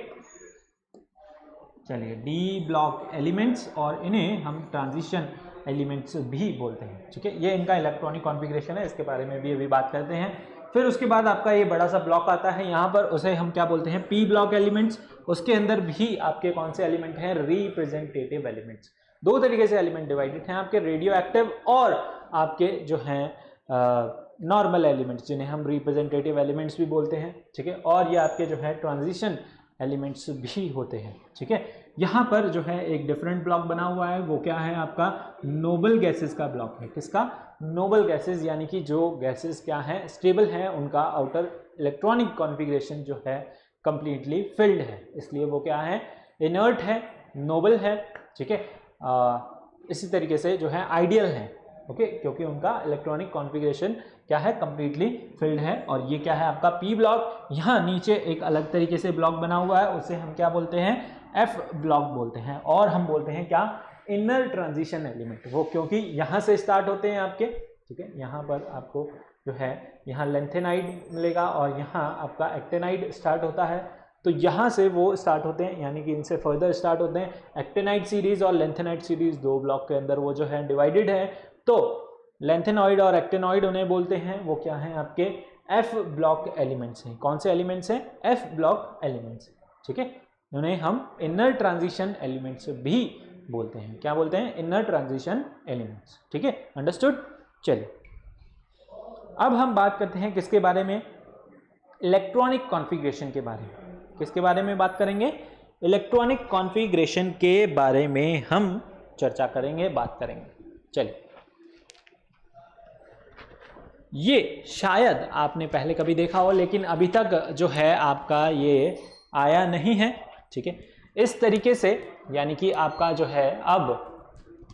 चलिए, D ब्लॉक एलिमेंट्स, और इन्हें हम ट्रांजिशन एलिमेंट्स भी बोलते हैं, ठीक है। ये इनका इलेक्ट्रॉनिक कॉन्फ़िगरेशन है, इसके बारे में भी अभी बात करते हैं। फिर उसके बाद आपका ये बड़ा सा ब्लॉक आता है यहाँ पर, उसे हम क्या बोलते हैं? P block elements. उसके अंदर भी आपके कौन से एलिमेंट हैं? Representative elements. दो तरीके से एलिमेंट डिवाइडेड हैं आपके, रेडियो एक्टिव और आपके जो हैं नॉर्मल एलिमेंट्स, जिन्हें हम रिप्रेजेंटेटिव एलिमेंट्स भी बोलते हैं, ठीक है। और ये आपके जो है ट्रांजिशन एलिमेंट्स भी होते हैं, ठीक है। यहाँ पर जो है एक डिफरेंट ब्लॉक बना हुआ है, वो क्या है आपका नोबल गैसेस का ब्लॉक है। किसका? नोबल गैसेस, यानी कि जो गैसेस क्या है स्टेबल है, उनका आउटर इलेक्ट्रॉनिक कॉन्फ़िगरेशन जो है कंप्लीटली फिल्ड है, इसलिए वो क्या है इनर्ट है, नोबल है, ठीक है। इसी तरीके से जो है आइडियल है, ओके, क्योंकि उनका इलेक्ट्रॉनिक कॉन्फ़िगरेशन क्या है कंप्लीटली फिल्ड है। और ये क्या है आपका पी ब्लॉक। यहाँ नीचे एक अलग तरीके से ब्लॉक बना हुआ है, उसे हम क्या बोलते हैं एफ ब्लॉक बोलते हैं, और हम बोलते हैं क्या इनर ट्रांजिशन एलिमेंट, वो क्योंकि यहाँ से स्टार्ट होते हैं आपके, ठीक है। यहाँ पर आपको जो है यहाँ लेंथेनाइड मिलेगा और यहाँ आपका एक्टेनाइड स्टार्ट होता है, तो यहाँ से वो स्टार्ट होते हैं, यानी कि इनसे फर्दर स्टार्ट होते हैं। एक्टेनाइड सीरीज और लेंथेनाइड सीरीज दो ब्लॉक के अंदर वो जो है डिवाइडेड है, तो लेंथेनॉइड और एक्टेनॉइड उन्हें बोलते हैं, वो क्या हैं आपके एफ ब्लॉक एलिमेंट्स हैं। कौन से एलिमेंट्स हैं? एफ ब्लॉक एलिमेंट्स, ठीक है। उन्हें हम इनर ट्रांजिशन एलिमेंट्स भी बोलते हैं। क्या बोलते हैं? इनर ट्रांजिशन एलिमेंट्स, ठीक है, अंडरस्टूड। चलिए अब हम बात करते हैं किसके बारे में? इलेक्ट्रॉनिक कॉन्फ़िगरेशन के बारे में। किसके बारे में बात करेंगे? इलेक्ट्रॉनिक कॉन्फ़िगरेशन के बारे में हम चर्चा करेंगे, बात करेंगे। चलिए, ये शायद आपने पहले कभी देखा हो, लेकिन अभी तक जो है आपका ये आया नहीं है, ठीक है। इस तरीके से, यानी कि आपका जो है अब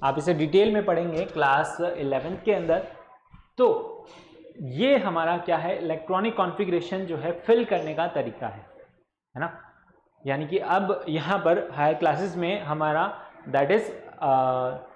आप इसे डिटेल में पढ़ेंगे क्लास 11th के अंदर। तो ये हमारा क्या है इलेक्ट्रॉनिक कॉन्फ़िगरेशन जो है फिल करने का तरीका है ना। यानी कि अब यहाँ पर हायर क्लासेस में हमारा दैट इज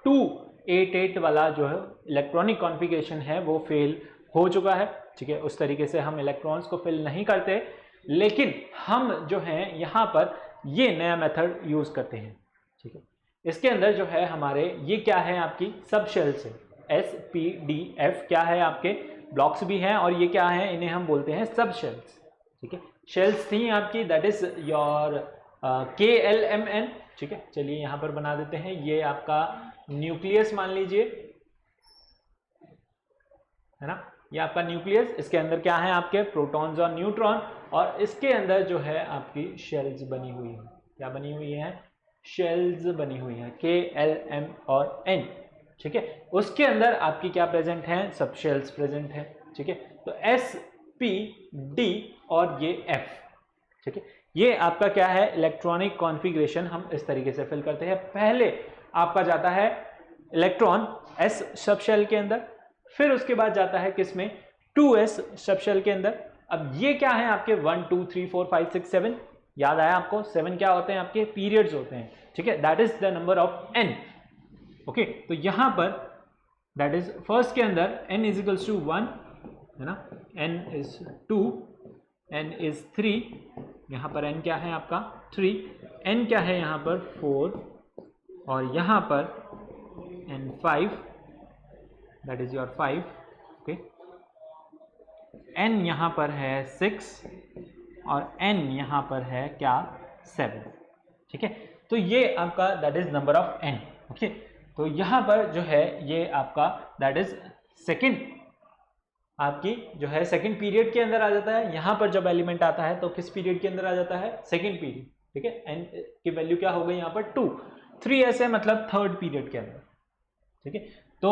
288 वाला जो है इलेक्ट्रॉनिक कॉन्फ़िगरेशन है वो फेल हो चुका है, ठीक है। उस तरीके से हम इलेक्ट्रॉन्स को फिल नहीं करते, लेकिन हम जो है यहाँ पर ये नया मेथड यूज करते हैं, ठीक है। इसके अंदर जो है हमारे ये क्या है आपकी सब शेल्स है, SPDF क्या है आपके ब्लॉक्स भी हैं, और ये क्या है इन्हें हम बोलते हैं सब शेल्स, ठीक है। शेल्स थी आपकी दैट इज योर KLMN, ठीक है। चलिए यहाँ पर बना देते हैं, ये आपका न्यूक्लियस मान लीजिए, है ना, ये आपका न्यूक्लियस। इसके अंदर क्या है आपके प्रोटॉन्स और न्यूट्रॉन, और इसके अंदर जो है आपकी शेल्स बनी हुई है। क्या बनी हुई है? शेल्स बनी हुई है, KLM और N, ठीक है। उसके अंदर आपकी क्या प्रेजेंट है? सब शेल्स प्रेजेंट है, ठीक है। तो S, P, D और ये F, ठीक है। ये आपका क्या है इलेक्ट्रॉनिक कॉन्फ़िगरेशन हम इस तरीके से फिल करते हैं। पहले आपका जाता है इलेक्ट्रॉन S सब शेल के अंदर, फिर उसके बाद जाता है किसमें? 2s सब शेल के अंदर। अब ये क्या है आपके 1 2 3 4 5 6 7, याद आया आपको? 7 क्या होते हैं आपके? पीरियड्स होते हैं, ठीक है। That is the number of n, okay. तो यहां पर दैट इज फर्स्ट के अंदर n इज इक्वल्स टू 1, है ना, n इज 2, n इज 3, यहां पर n क्या है आपका 3, n क्या है यहां पर 4, और यहां पर n 5, that is your 5, okay. n यहां पर है 6 और n यहां पर है क्या 7, ठीक है। तो ये आपका that is number of n, okay. तो यहां पर जो है ये आपका दैट इज सेकंड, आपकी जो है सेकंड पीरियड के अंदर आ जाता है। यहां पर जब एलिमेंट आता है तो किस पीरियड के अंदर आ जाता है? सेकंड पीरियड, ठीक है। n की वैल्यू क्या हो गई यहाँ पर 2, 3s है मतलब थर्ड पीरियड के अंदर, ठीक है। तो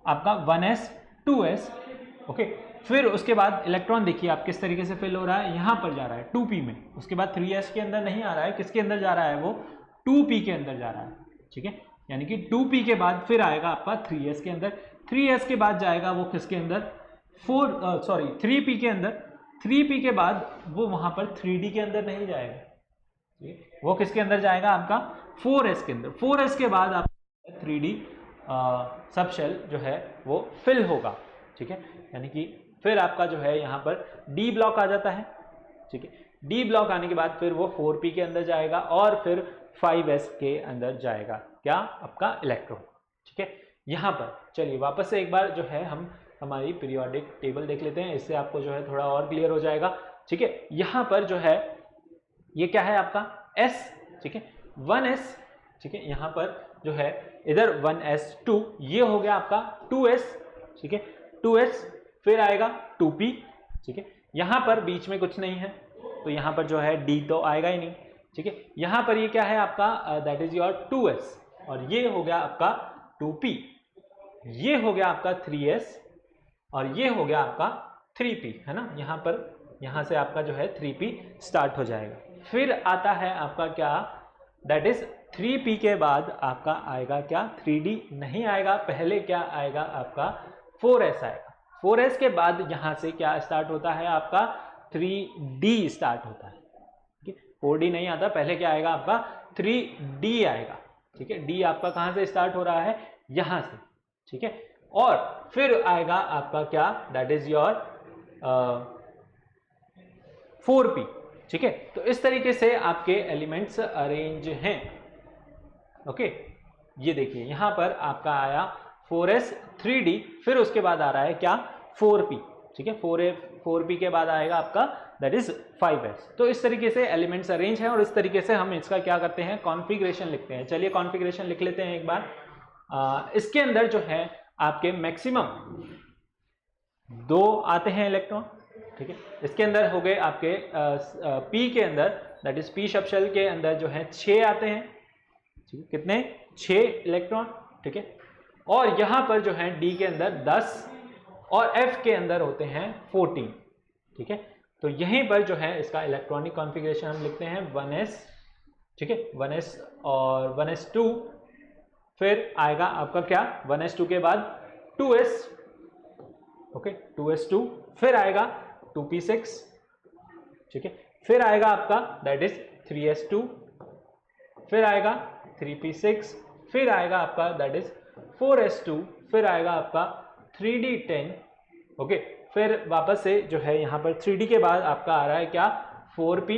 आपका 1s 2s, ओके। फिर उसके बाद इलेक्ट्रॉन देखिए आप किस तरीके से फिल हो रहा है, यहां पर जा रहा है 2p में, उसके बाद 3s के अंदर नहीं आ रहा है, किसके अंदर जा रहा है? वो 2p के अंदर जा रहा है, ठीक है। यानी कि 2p के बाद फिर आएगा आपका 3s के अंदर, 3s के बाद जाएगा वो किसके अंदर? 3p के अंदर, 3p के बाद वो वहां पर 3d के अंदर नहीं जाएगा, वो किसके अंदर जाएगा? आपका 4s के अंदर। 4s के बाद आप 3d सब शेल जो है वो फिल होगा, ठीक है। यानी कि फिर आपका जो है यहाँ पर D ब्लॉक आ जाता है, ठीक है। D ब्लॉक आने के बाद फिर वो 4p के अंदर जाएगा और फिर 5s के अंदर जाएगा क्या? आपका इलेक्ट्रॉन, ठीक है। यहाँ पर चलिए वापस से एक बार जो है हम हमारी पीरियोडिक टेबल देख लेते हैं, इससे आपको जो है थोड़ा और क्लियर हो जाएगा, ठीक है। यहाँ पर जो है ये क्या है आपका S, ठीक है, 1s, ठीक है। यहाँ पर जो है इधर 1s2, ये हो गया आपका 2s, ठीक है, 2s, फिर आएगा 2p, ठीक है। यहाँ पर बीच में कुछ नहीं है तो यहाँ पर जो है D तो आएगा ही नहीं, ठीक है। यहां पर ये क्या है आपका, दैट इज योर 2s, और ये हो गया आपका 2p, ये हो गया आपका 3s, और ये हो गया आपका 3p, है ना। यहां पर, यहां से आपका जो है 3p स्टार्ट हो जाएगा। फिर आता है आपका क्या, दैट इज 3p के बाद आपका आएगा क्या, 3d नहीं आएगा, पहले क्या आएगा आपका 4s आएगा। 4s के बाद यहां से क्या स्टार्ट होता है आपका 3d स्टार्ट होता है, ठीक है। 4d नहीं आता, पहले क्या आएगा आपका 3d आएगा, ठीक है। d आपका कहां से स्टार्ट हो रहा है, यहां से, ठीक है। और फिर आएगा आपका क्या, दैट इज योर 4p, ठीक है। तो इस तरीके से आपके एलिमेंट्स अरेंज हैं, ओके। ये देखिए यहां पर आपका आया 4s 3d, फिर उसके बाद आ रहा है क्या 4p, ठीक है। 4p के बाद आएगा आपका दैट इज 5s। तो इस तरीके से एलिमेंट्स अरेंज हैं, और इस तरीके से हम इसका क्या करते हैं, कॉन्फ़िगरेशन लिखते हैं। चलिए कॉन्फ़िगरेशन लिख लेते हैं एक बार। इसके अंदर जो है आपके मैक्सिमम 2 आते हैं इलेक्ट्रॉन, ठीक है। इसके अंदर हो गए आपके p के अंदर, दैट इज p सबशेल के अंदर जो है 6 आते हैं, ठीक है। कितने, 6 इलेक्ट्रॉन, ठीक है। और यहां पर जो है d के अंदर 10 और f के अंदर होते हैं 14, ठीक है। तो यहीं पर जो है इसका इलेक्ट्रॉनिक कॉन्फ़िगरेशन हम लिखते हैं 1s, ठीक है, 1s और 1s2, फिर आएगा आपका क्या 1s2 के बाद 2s, ओके, 2s2, फिर आएगा 2p6, ठीक है। फिर आएगा आपका दैट इज 3s2, फिर आएगा 3p6, फिर आएगा आपका दैट इज 4s2, फिर आएगा आपका 3d10, ओके। फिर वापस से जो है यहाँ पर 3d के बाद आपका आ रहा है क्या 4p,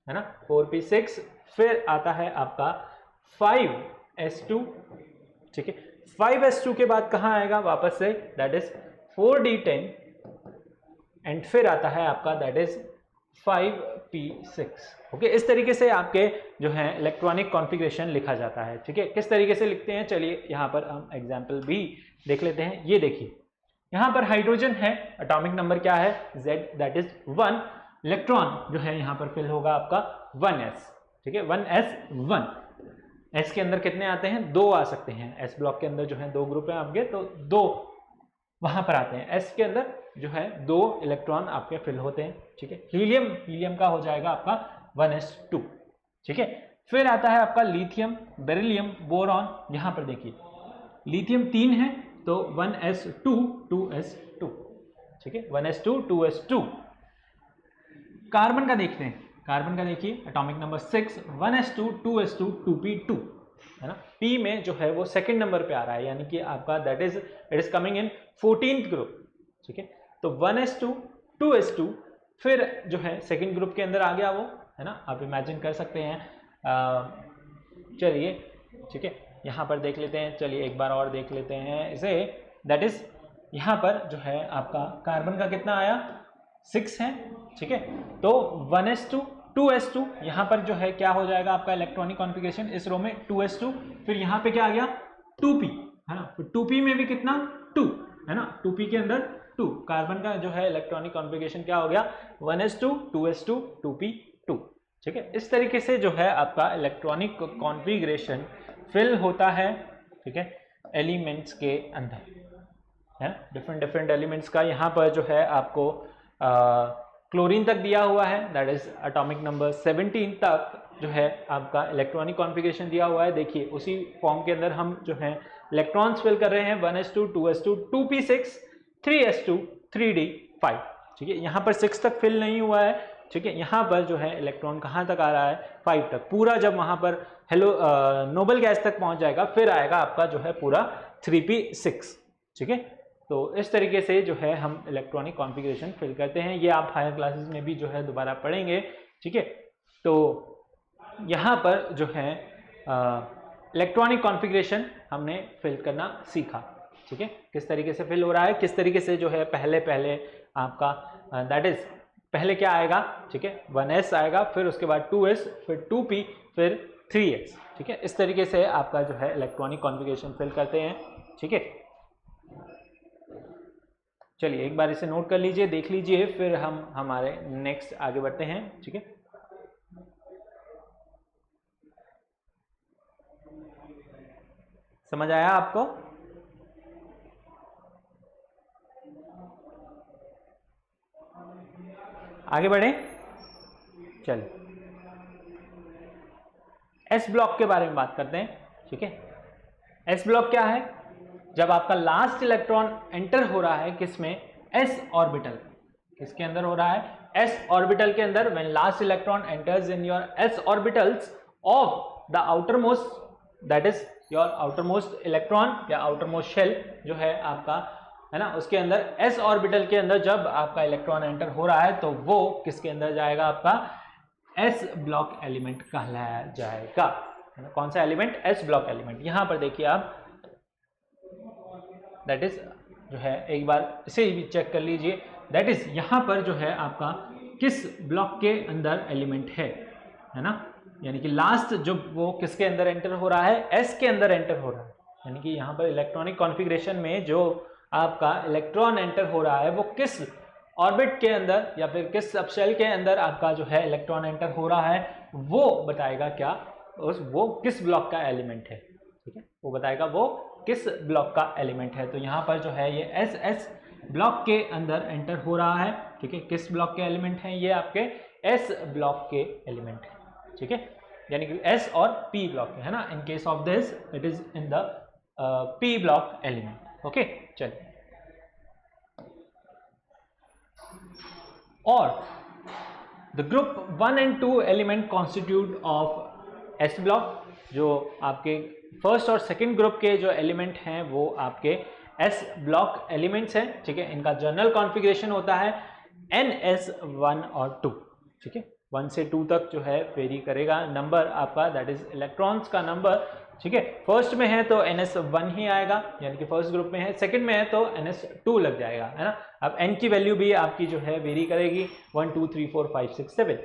है ना, 4p6, फिर आता है आपका 5s2, ठीक है। 5s2 के बाद कहाँ आएगा वापस से, दैट इज 4d10, एंड फिर आता है आपका दैट इज 5p6, ओके। इस तरीके से आपके जो है इलेक्ट्रॉनिक कॉन्फ़िगरेशन लिखा जाता है, ठीक है। किस तरीके से लिखते हैं, चलिए यहाँ पर हम एग्जाम्पल भी देख लेते हैं। ये देखिए यहाँ पर हाइड्रोजन है, एटॉमिक नंबर क्या है Z, दैट इज 1, इलेक्ट्रॉन जो है यहाँ पर फिल होगा आपका 1s, ठीक है, 1s1। s के अंदर कितने आते हैं, 2 आ सकते हैं, s ब्लॉक के अंदर जो है 2 ग्रुप हैं आपके, तो 2 वहां पर आते हैं। s के अंदर जो है 2 इलेक्ट्रॉन आपके फिल होते हैं, ठीक है। हीलियम का हो जाएगा आपका 1s2, ठीक है। फिर आता है आपका लिथियम, बेरिलियम, बोरॉन। यहां पर देखिए लिथियम 3 है, तो 1s2 2s2, ठीक है, 1s2 2s2। कार्बन का देखते हैं, कार्बन का देखिए atomic number 6, 1s2 2s2 2p2, है ना। p में जो है वो सेकंड नंबर पे आ रहा है, यानी कि आपका that is it is coming in 14th group, ठीक है। तो 1s2 2s2, फिर जो है सेकंड ग्रुप के अंदर आ गया वो, है ना, आप इमेजिन कर सकते हैं। चलिए ठीक है, यहाँ पर देख लेते हैं, चलिए एक बार और देख लेते हैं इसे, दैट इज यहाँ पर जो है आपका कार्बन का कितना आया 6 है, ठीक है। तो 1s2 2s2, यहाँ पर जो है क्या हो जाएगा आपका इलेक्ट्रॉनिक कॉन्फ़िगरेशन, इस रो में 2s2, फिर यहाँ पे क्या आ गया 2p, है ना, फिर 2p में भी कितना 2, है ना, 2p के अंदर 2, कार्बन का जो है इलेक्ट्रॉनिक कॉन्फ़िगरेशन क्या हो गया 1s2 2s2 2p2, ठीक है। इस तरीके से जो है आपका इलेक्ट्रॉनिक कॉन्फ़िगरेशन फिल होता है, ठीक है, एलिमेंट्स के अंदर, है डिफरेंट एलिमेंट्स का। यहाँ पर जो है आपको क्लोरीन तक दिया हुआ है, दैट इज एटॉमिक नंबर 17 तक जो है आपका इलेक्ट्रॉनिक कॉन्फ़िगरेशन दिया हुआ है। देखिए उसी फॉर्म के अंदर हम जो है इलेक्ट्रॉन्स फिल कर रहे हैं, 1s2 2s2 2p6 3s2 3d5, ठीक है। यहाँ पर 6 तक फिल नहीं हुआ है, ठीक है। यहाँ पर जो है इलेक्ट्रॉन कहाँ तक आ रहा है 5 तक, पूरा जब वहाँ पर नोबल गैस तक पहुँच जाएगा फिर आएगा आपका जो है पूरा 3p6, ठीक है। तो इस तरीके से जो है हम इलेक्ट्रॉनिक कॉन्फ़िगरेशन फिल करते हैं, ये आप हायर क्लासेस में भी जो है दोबारा पढ़ेंगे, ठीक है। तो यहाँ पर जो है इलेक्ट्रॉनिक कॉन्फ़िगरेशन हमने फिल करना सीखा, ठीक है, किस तरीके से फिल हो रहा है, किस तरीके से जो है पहले आपका दैट इज पहले क्या आएगा, ठीक है, 1s आएगा, फिर उसके बाद 2s, फिर 2p, फिर 3s, ठीक है। इस तरीके से आपका जो है इलेक्ट्रॉनिक कॉन्फ़िगरेशन फिल करते हैं, ठीक है। चलिए एक बार इसे नोट कर लीजिए, देख लीजिए, फिर हम हमारे नेक्स्ट आगे बढ़ते हैं, ठीक है। समझ आया आपको? आगे बढ़े, चलिए एस ब्लॉक के बारे में बात करते हैं। ठीक है, एस ब्लॉक क्या है? जब आपका लास्ट इलेक्ट्रॉन एंटर हो रहा है किसमें? S orbital. किसके अंदर हो रहा है? एस ऑर्बिटल के अंदर। When last electron enters in your S orbitals of the outermost, that is your outermost electron या आउटरमोस्ट शेल जो है आपका, है ना, उसके अंदर एस ऑर्बिटल के अंदर जब आपका इलेक्ट्रॉन एंटर हो रहा है तो वो किसके अंदर जाएगा? आपका एस ब्लॉक एलिमेंट कहलाया जाएगा। कौन सा एलिमेंट? S block element. यहां पर देखिए आप, दैट इज जो है, एक बार इसे भी चेक कर लीजिए, दैट इज यहां पर जो है आपका किस ब्लॉक के अंदर एलिमेंट है ना, यानी कि लास्ट जो वो किसके अंदर एंटर हो रहा है? एस के अंदर एंटर हो रहा है। यानी कि यहां पर इलेक्ट्रॉनिक कॉन्फ़िगरेशन में जो आपका इलेक्ट्रॉन एंटर हो रहा है वो किस ऑर्बिट के अंदर या फिर किस सबशेल के अंदर आपका जो है इलेक्ट्रॉन एंटर हो रहा है, वो बताएगा क्या, वो किस ब्लॉक का एलिमेंट है। ठीक है, वो बताएगा वो किस ब्लॉक का एलिमेंट है। तो यहाँ पर जो है ये एस एस ब्लॉक के अंदर एंटर हो रहा है। ठीक है, किस ब्लॉक के एलिमेंट हैं? ये आपके एस ब्लॉक के एलिमेंट हैं। ठीक है, यानी कि एस और पी ब्लॉक है ना। In case of this it is in the P block element. Okay, चलिए, और the group 1 and 2 element constitute of S block. जो आपके फर्स्ट और सेकंड ग्रुप के जो एलिमेंट हैं वो आपके एस ब्लॉक एलिमेंट्स हैं। ठीक है, इनका जनरल कॉन्फ़िगरेशन होता है NS1 और 2। ठीक है, 1 से 2 तक जो है वेरी करेगा नंबर आपका, दैट इज इलेक्ट्रॉन्स का नंबर। ठीक है, फर्स्ट में है तो NS1 ही आएगा, यानी कि फर्स्ट ग्रुप में है। सेकंड में है तो NS2 लग जाएगा, है ना। अब N की वैल्यू भी आपकी जो है वेरी करेगी, 1 2 3 4 5 6 7।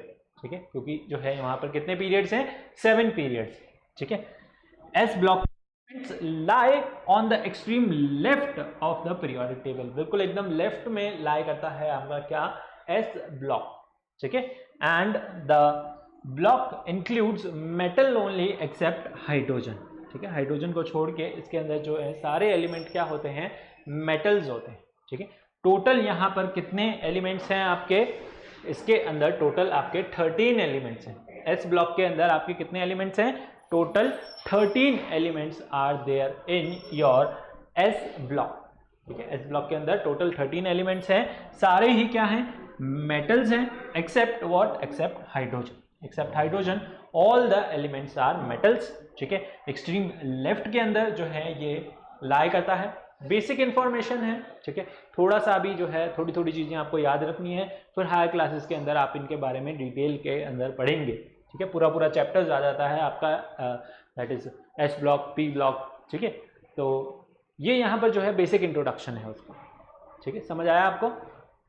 ठीक है, क्योंकि जो है यहाँ पर कितने पीरियड्स हैं? 7 पीरियड्स। ठीक है, S block lie on the extreme left of the periodic table. बिल्कुल एकदम लेफ्ट में लाई करता है आपका क्या? S block. ठीक है, and the block includes metal only except hydrogen. ठीक है, हाइड्रोजन को छोड़ के इसके अंदर जो है सारे एलिमेंट क्या होते हैं? मेटल्स होते हैं। ठीक है, टोटल यहाँ पर कितने एलिमेंट्स हैं आपके? इसके अंदर टोटल आपके 13 एलिमेंट्स हैं। एस ब्लॉक के अंदर आपके कितने एलिमेंट्स हैं? Total 13 elements are there in your S block. ठीक है, एस ब्लॉक के अंदर टोटल 13 एलिमेंट्स हैं। सारे ही क्या हैं? मेटल्स हैं, except what? Except hydrogen. Except hydrogen, all the elements are metals. ठीक है, एक्सट्रीम लेफ्ट के अंदर जो है ये लाई करता है। बेसिक इंफॉर्मेशन है। ठीक है, थोड़ा सा भी जो है थोड़ी थोड़ी चीजें आपको याद रखनी है, फिर हायर क्लासेस के अंदर आप इनके बारे में डिटेल के अंदर पढ़ेंगे। ठीक है, पूरा पूरा चैप्टर्स आ जाता है आपका, that is S block, P block. ठीक है, तो ये यहाँ पर जो है बेसिक इंट्रोडक्शन है उसका। ठीक है, समझ आया आपको,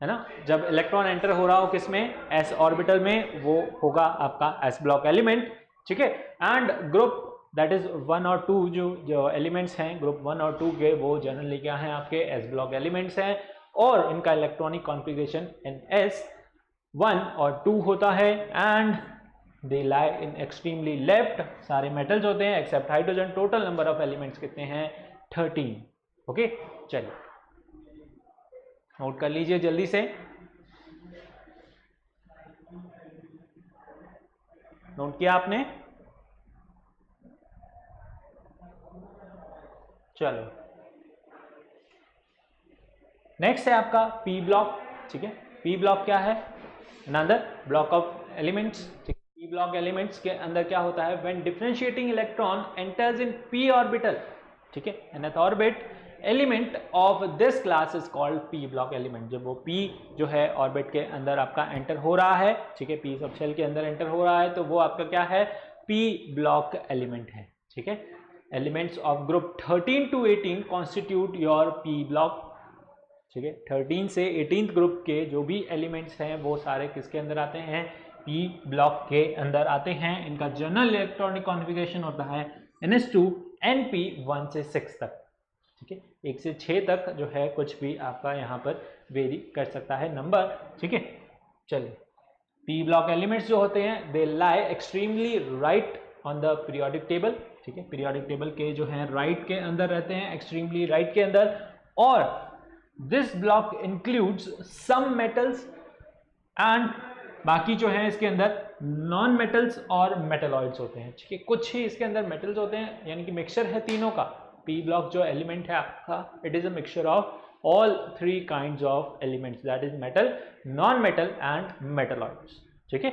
है ना। जब इलेक्ट्रॉन एंटर हो रहा हो किसमें? एस ऑर्बिटल में, वो होगा आपका एस ब्लॉक एलिमेंट। ठीक है, एंड ग्रुप दैट इज 1 और 2 जो एलिमेंट्स हैं ग्रुप 1 और 2 के, वो जनरली क्या हैं? आपके एस ब्लॉक एलिमेंट्स हैं, और इनका इलेक्ट्रॉनिक कॉन्फ़िगरेशन इन S1 और 2 होता है, and they lie in extremely left. सारे मेटल्स होते हैं except hydrogen. Total number of elements कितने हैं? 13। ओके, चलिए नोट कर लीजिए जल्दी से। नोट किया आपने? चलो, नेक्स्ट है आपका पी ब्लॉक। ठीक है, पी ब्लॉक क्या है? Another block of elements. P block elements के अंदर क्या होता है? When differentiating electron enters in P orbital, ठीक है, nth orbit, element of this class is called P block element. जब वो पी जो है ऑर्बिट के अंदर आपका एंटर हो रहा है, ठीक है, पी सबशेल के अंदर एंटर हो रहा है, तो वो आपका क्या है? पी ब्लॉक एलिमेंट है। ठीक है, elements of group 13 to 18 constitute your P block. ठीक है, 13 से 18th ग्रुप के जो भी एलिमेंट्स हैं वो सारे किसके अंदर आते हैं? पी ब्लॉक के अंदर आते हैं। इनका जनरल इलेक्ट्रॉनिक कॉन्फ़िगरेशन होता है NS2 NP 1 से 6 तक। ठीक है, 1 से 6 तक जो है कुछ भी आपका यहाँ पर वेरी कर सकता है नंबर। ठीक है, चलिए, पी ब्लॉक एलिमेंट्स जो होते हैं they lie extremely right on the periodic table. ठीक है, पीरियोडिक टेबल के जो है राइट के अंदर रहते हैं, एक्सट्रीमली राइट के अंदर। और this block includes some metals and बाकी जो है इसके अंदर नॉन मेटल्स और मेटलॉइड्स होते हैं। ठीक है, कुछ ही इसके अंदर मेटल्स होते हैं, यानी कि मिक्सचर है तीनों का। पी ब्लॉक जो एलिमेंट है आपका, it is a mixture of all three kinds of elements, that is metal, non-metal and metalloids। ठीक है,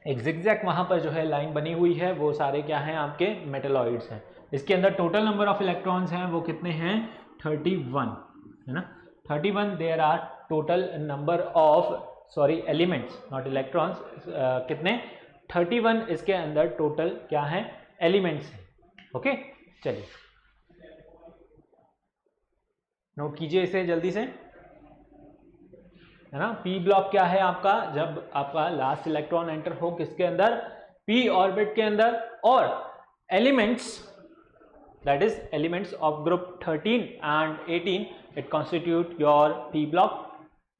एक zigzag वहां पर जो है लाइन बनी हुई है, वो सारे क्या हैं आपके मेटलॉइड्स हैं। इसके अंदर टोटल नंबर ऑफ इलेक्ट्रॉन्स हैं वो कितने हैं, 31 है ना, 31 there are total number of, sorry elements not electrons, कितने 31 इसके अंदर टोटल क्या है एलिमेंट्स हैं। ओके, चलिए नोट कीजिए इसे जल्दी से, है ना। पी ब्लॉक क्या है आपका, जब आपका लास्ट इलेक्ट्रॉन एंटर हो किसके अंदर, पी ऑर्बिट के अंदर, और elements that is elements of group 13 and 18 it constitute your P block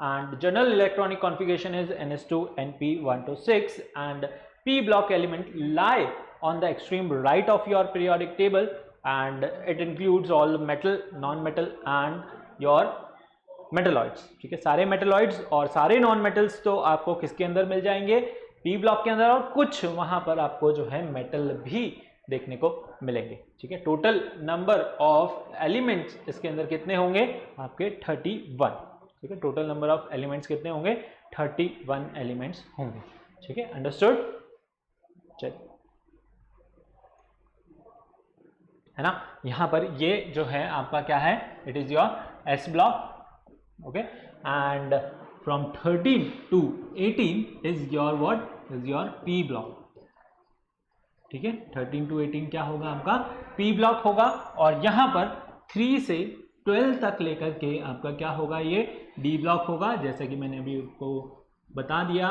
and general electronic configuration is ns2 np126 and p block element lie on the extreme right of your periodic table and it includes all metal, non-metal and your metalloids। ठीक है, सारे metalloids और सारे non-metals तो आपको किसके अंदर मिल जाएंगे, p block के अंदर, और कुछ वहां पर आपको जो है metal भी देखने को मिलेंगे। ठीक है, टोटल नंबर ऑफ एलिमेंट्स इसके अंदर कितने होंगे आपके 31। ठीक है, टोटल नंबर ऑफ एलिमेंट्स कितने होंगे, 31 एलिमेंट्स होंगे। ठीक है, अंडरस्टूड। चलिए, है ना, यहां पर ये जो है आपका क्या है, it is your S block. Okay, and from 13 to 18 is your what, is your P block. ठीक है, 13 to 18 क्या होगा आपका, पी ब्लॉक होगा। और यहां पर 3 से 12 तक लेकर के आपका क्या होगा, ये डी ब्लॉक होगा, जैसे कि मैंने अभी आपको बता दिया।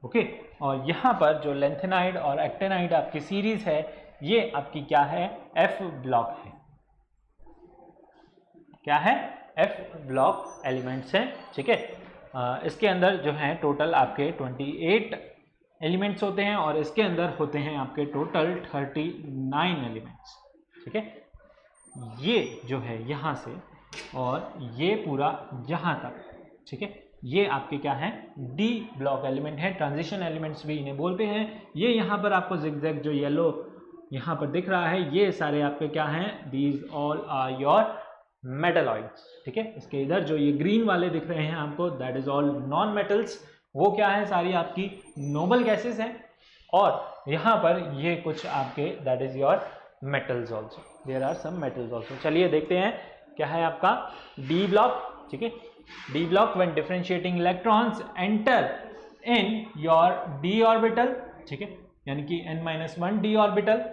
ओके, और यहाँ पर जो लेंथेनाइड और एक्टेनाइड आपकी सीरीज है, ये आपकी क्या है, एफ ब्लॉक है। क्या है, एफ ब्लॉक एलिमेंट्स हैं। ठीक है, इसके अंदर जो है टोटल आपके 28 एलिमेंट्स होते हैं और इसके अंदर होते हैं आपके टोटल 39 एलिमेंट्स। ठीक है, ये जो है यहाँ से और ये पूरा यहाँ तक, ठीक है, ये आपके क्या है, डी ब्लॉक एलिमेंट है, ट्रांजिशन एलिमेंट्स भी इन्हें बोलते हैं। ये यहाँ पर आपको जिगजैग जो येलो यहाँ पर दिख रहा है, ये सारे आपके क्या हैं, these all are your metalloids. ठीक है, इसके इधर जो ये ग्रीन वाले दिख रहे हैं आपको, that is all non metals, वो क्या है, सारी आपकी नोबल गैसेस हैं। और यहाँ पर ये कुछ आपके that is your metals also, there are some metals also. चलिए देखते हैं क्या है आपका डी ब्लॉक। ठीक है, D block when differentiating electrons enter in your D orbital. ठीक है, यानी कि n-1 डी ऑर्बिटल,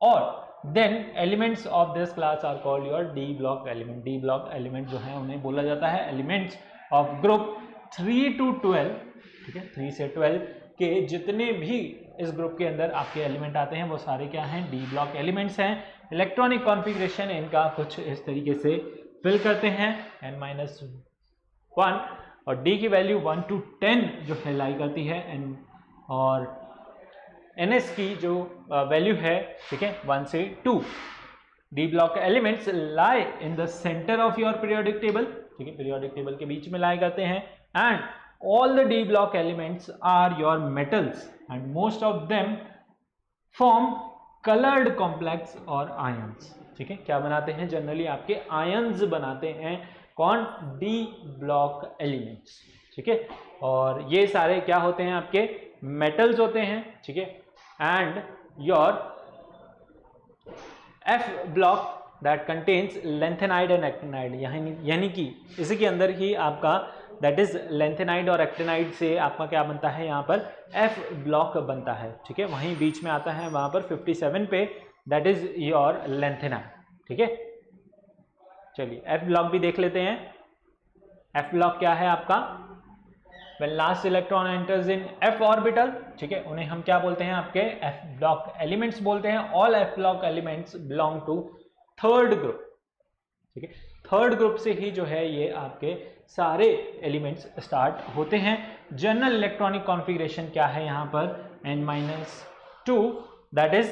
और then elements of this class are called your D block element. D block element जो है उन्हें बोला जाता है एलिमेंट्स ऑफ ग्रुप 3 to 12। ठीक है, 3 से 12 के जितने भी इस ग्रुप के अंदर आपके एलिमेंट आते हैं वो सारे क्या हैं, डी ब्लॉक एलिमेंट्स हैं। इलेक्ट्रॉनिक कॉन्फ़िगरेशन इनका कुछ इस तरीके से फिल करते हैं, n-1, और डी की वैल्यू 1 to 10 जो है लाई करती है, और ns की जो वैल्यू है, ठीक है, 1 से 2। D block elements lie in the centre of your periodic table. ठीक है, पीरियोडिक टेबल के बीच में लाई करते हैं। And all the D block elements are your metals and most of them form colored complex or ions। ठीक है, क्या बनाते हैं, जनरली आपके आयंस बनाते हैं, कौन, D block elements। ठीक है, और ये सारे क्या होते हैं, आपके metals होते हैं। ठीक है, and your F block that contains lanthanide and actinide, यानी कि इसी के अंदर ही आपका दैट इज लेंथेनाइड और एक्टिनाइड से आपका क्या बनता है, यहाँ पर एफ ब्लॉक बनता है। ठीक है, वहीं बीच में आता है वहां पर 57 पे, दैट इज योर लेंथेनाइड। ठीक है, चलिए एफ ब्लॉक भी देख लेते हैं। एफ ब्लॉक क्या है आपका, when last electron enters in F orbital. ठीक है, उन्हें हम क्या बोलते हैं, आपके एफ ब्लॉक एलिमेंट्स बोलते हैं। All F block elements belong to third group. ठीक है, थर्ड ग्रुप से ही जो है ये आपके सारे एलिमेंट्स स्टार्ट होते हैं। जनरल इलेक्ट्रॉनिक कॉन्फ़िगरेशन क्या है यहाँ पर, n-2, that is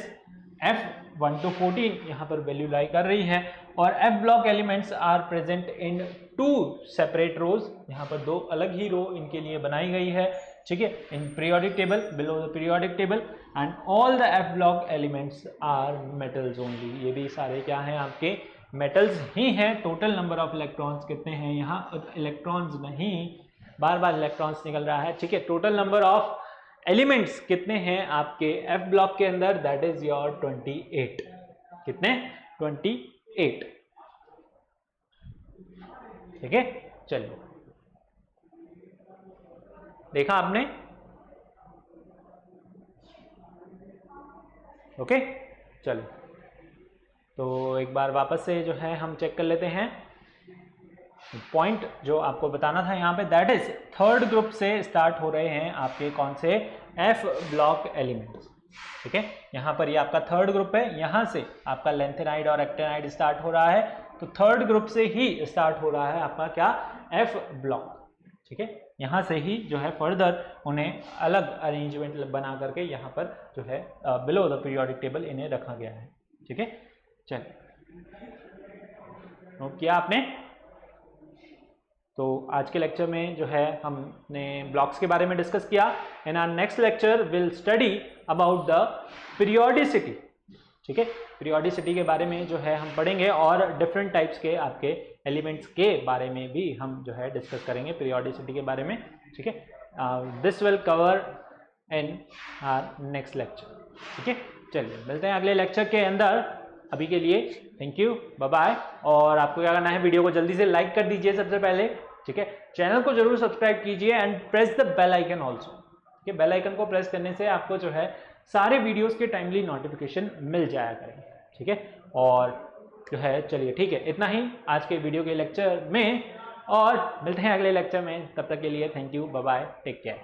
F 1 to 14 यहाँ पर वैल्यू लाई कर रही है। और F block elements are present in 2 separate rows, यहाँ पर 2 अलग ही रो इनके लिए बनाई गई है, ठीक है, in periodic table, below the periodic table. And all the F block elements are metals only, ये भी सारे क्या हैं आपके मेटल्स ही हैं। टोटल नंबर ऑफ इलेक्ट्रॉन्स कितने हैं, यहाँ इलेक्ट्रॉन्स नहीं, बार बार इलेक्ट्रॉन्स निकल रहा है, ठीक है। टोटल नंबर ऑफ एलिमेंट्स कितने हैं आपके एफ ब्लॉक के अंदर, दैट इज योर 28। कितने, 28, ठीक है। चलिए, देखा आपने, ओके। चलो, तो एक बार वापस से जो है हम चेक कर लेते हैं पॉइंट जो आपको बताना था यहाँ पे, दैट इज थर्ड ग्रुप से स्टार्ट हो रहे हैं आपके कौन से, एफ ब्लॉक एलिमेंट्स, ठीक है। यहाँ पर ये आपका थर्ड ग्रुप है, यहाँ से आपका लेंथेनाइड और एक्टेनाइड स्टार्ट हो रहा है, तो थर्ड ग्रुप से ही स्टार्ट हो रहा है आपका क्या, एफ ब्लॉक, ठीक है। यहाँ से ही जो है फर्दर उन्हें अलग अरेंजमेंट बना करके यहाँ पर जो है बिलो द पीरियोडिक टेबल इन्हें रखा गया है, ठीक है। चलिए, नोट किया आपने। तो आज के लेक्चर में जो है हमने ब्लॉक्स के बारे में डिस्कस किया। In our next lecture will study about the periodicity, ठीक है। पीरियोडिसिटी के बारे में जो है हम पढ़ेंगे और डिफरेंट टाइप्स के आपके एलिमेंट्स के बारे में भी हम जो है डिस्कस करेंगे पीरियोडिसिटी के बारे में, ठीक है। This will cover in our next lecture, ठीक है। चलिए, मिलते हैं अगले लेक्चर के अंदर। अभी के लिए थैंक यू, बाय बाय। और आपको क्या करना है, वीडियो को जल्दी से लाइक कर दीजिए सबसे पहले, ठीक है। चैनल को जरूर सब्सक्राइब कीजिए and press the bell icon also, ठीक है। बेल आइकन को प्रेस करने से आपको जो है सारे वीडियोस के टाइमली नोटिफिकेशन मिल जाया करेंगे, ठीक है। और जो है चलिए, ठीक है, इतना ही आज के वीडियो के लेक्चर में, और मिलते हैं अगले लेक्चर में। तब तक के लिए thank you, bye bye, take care.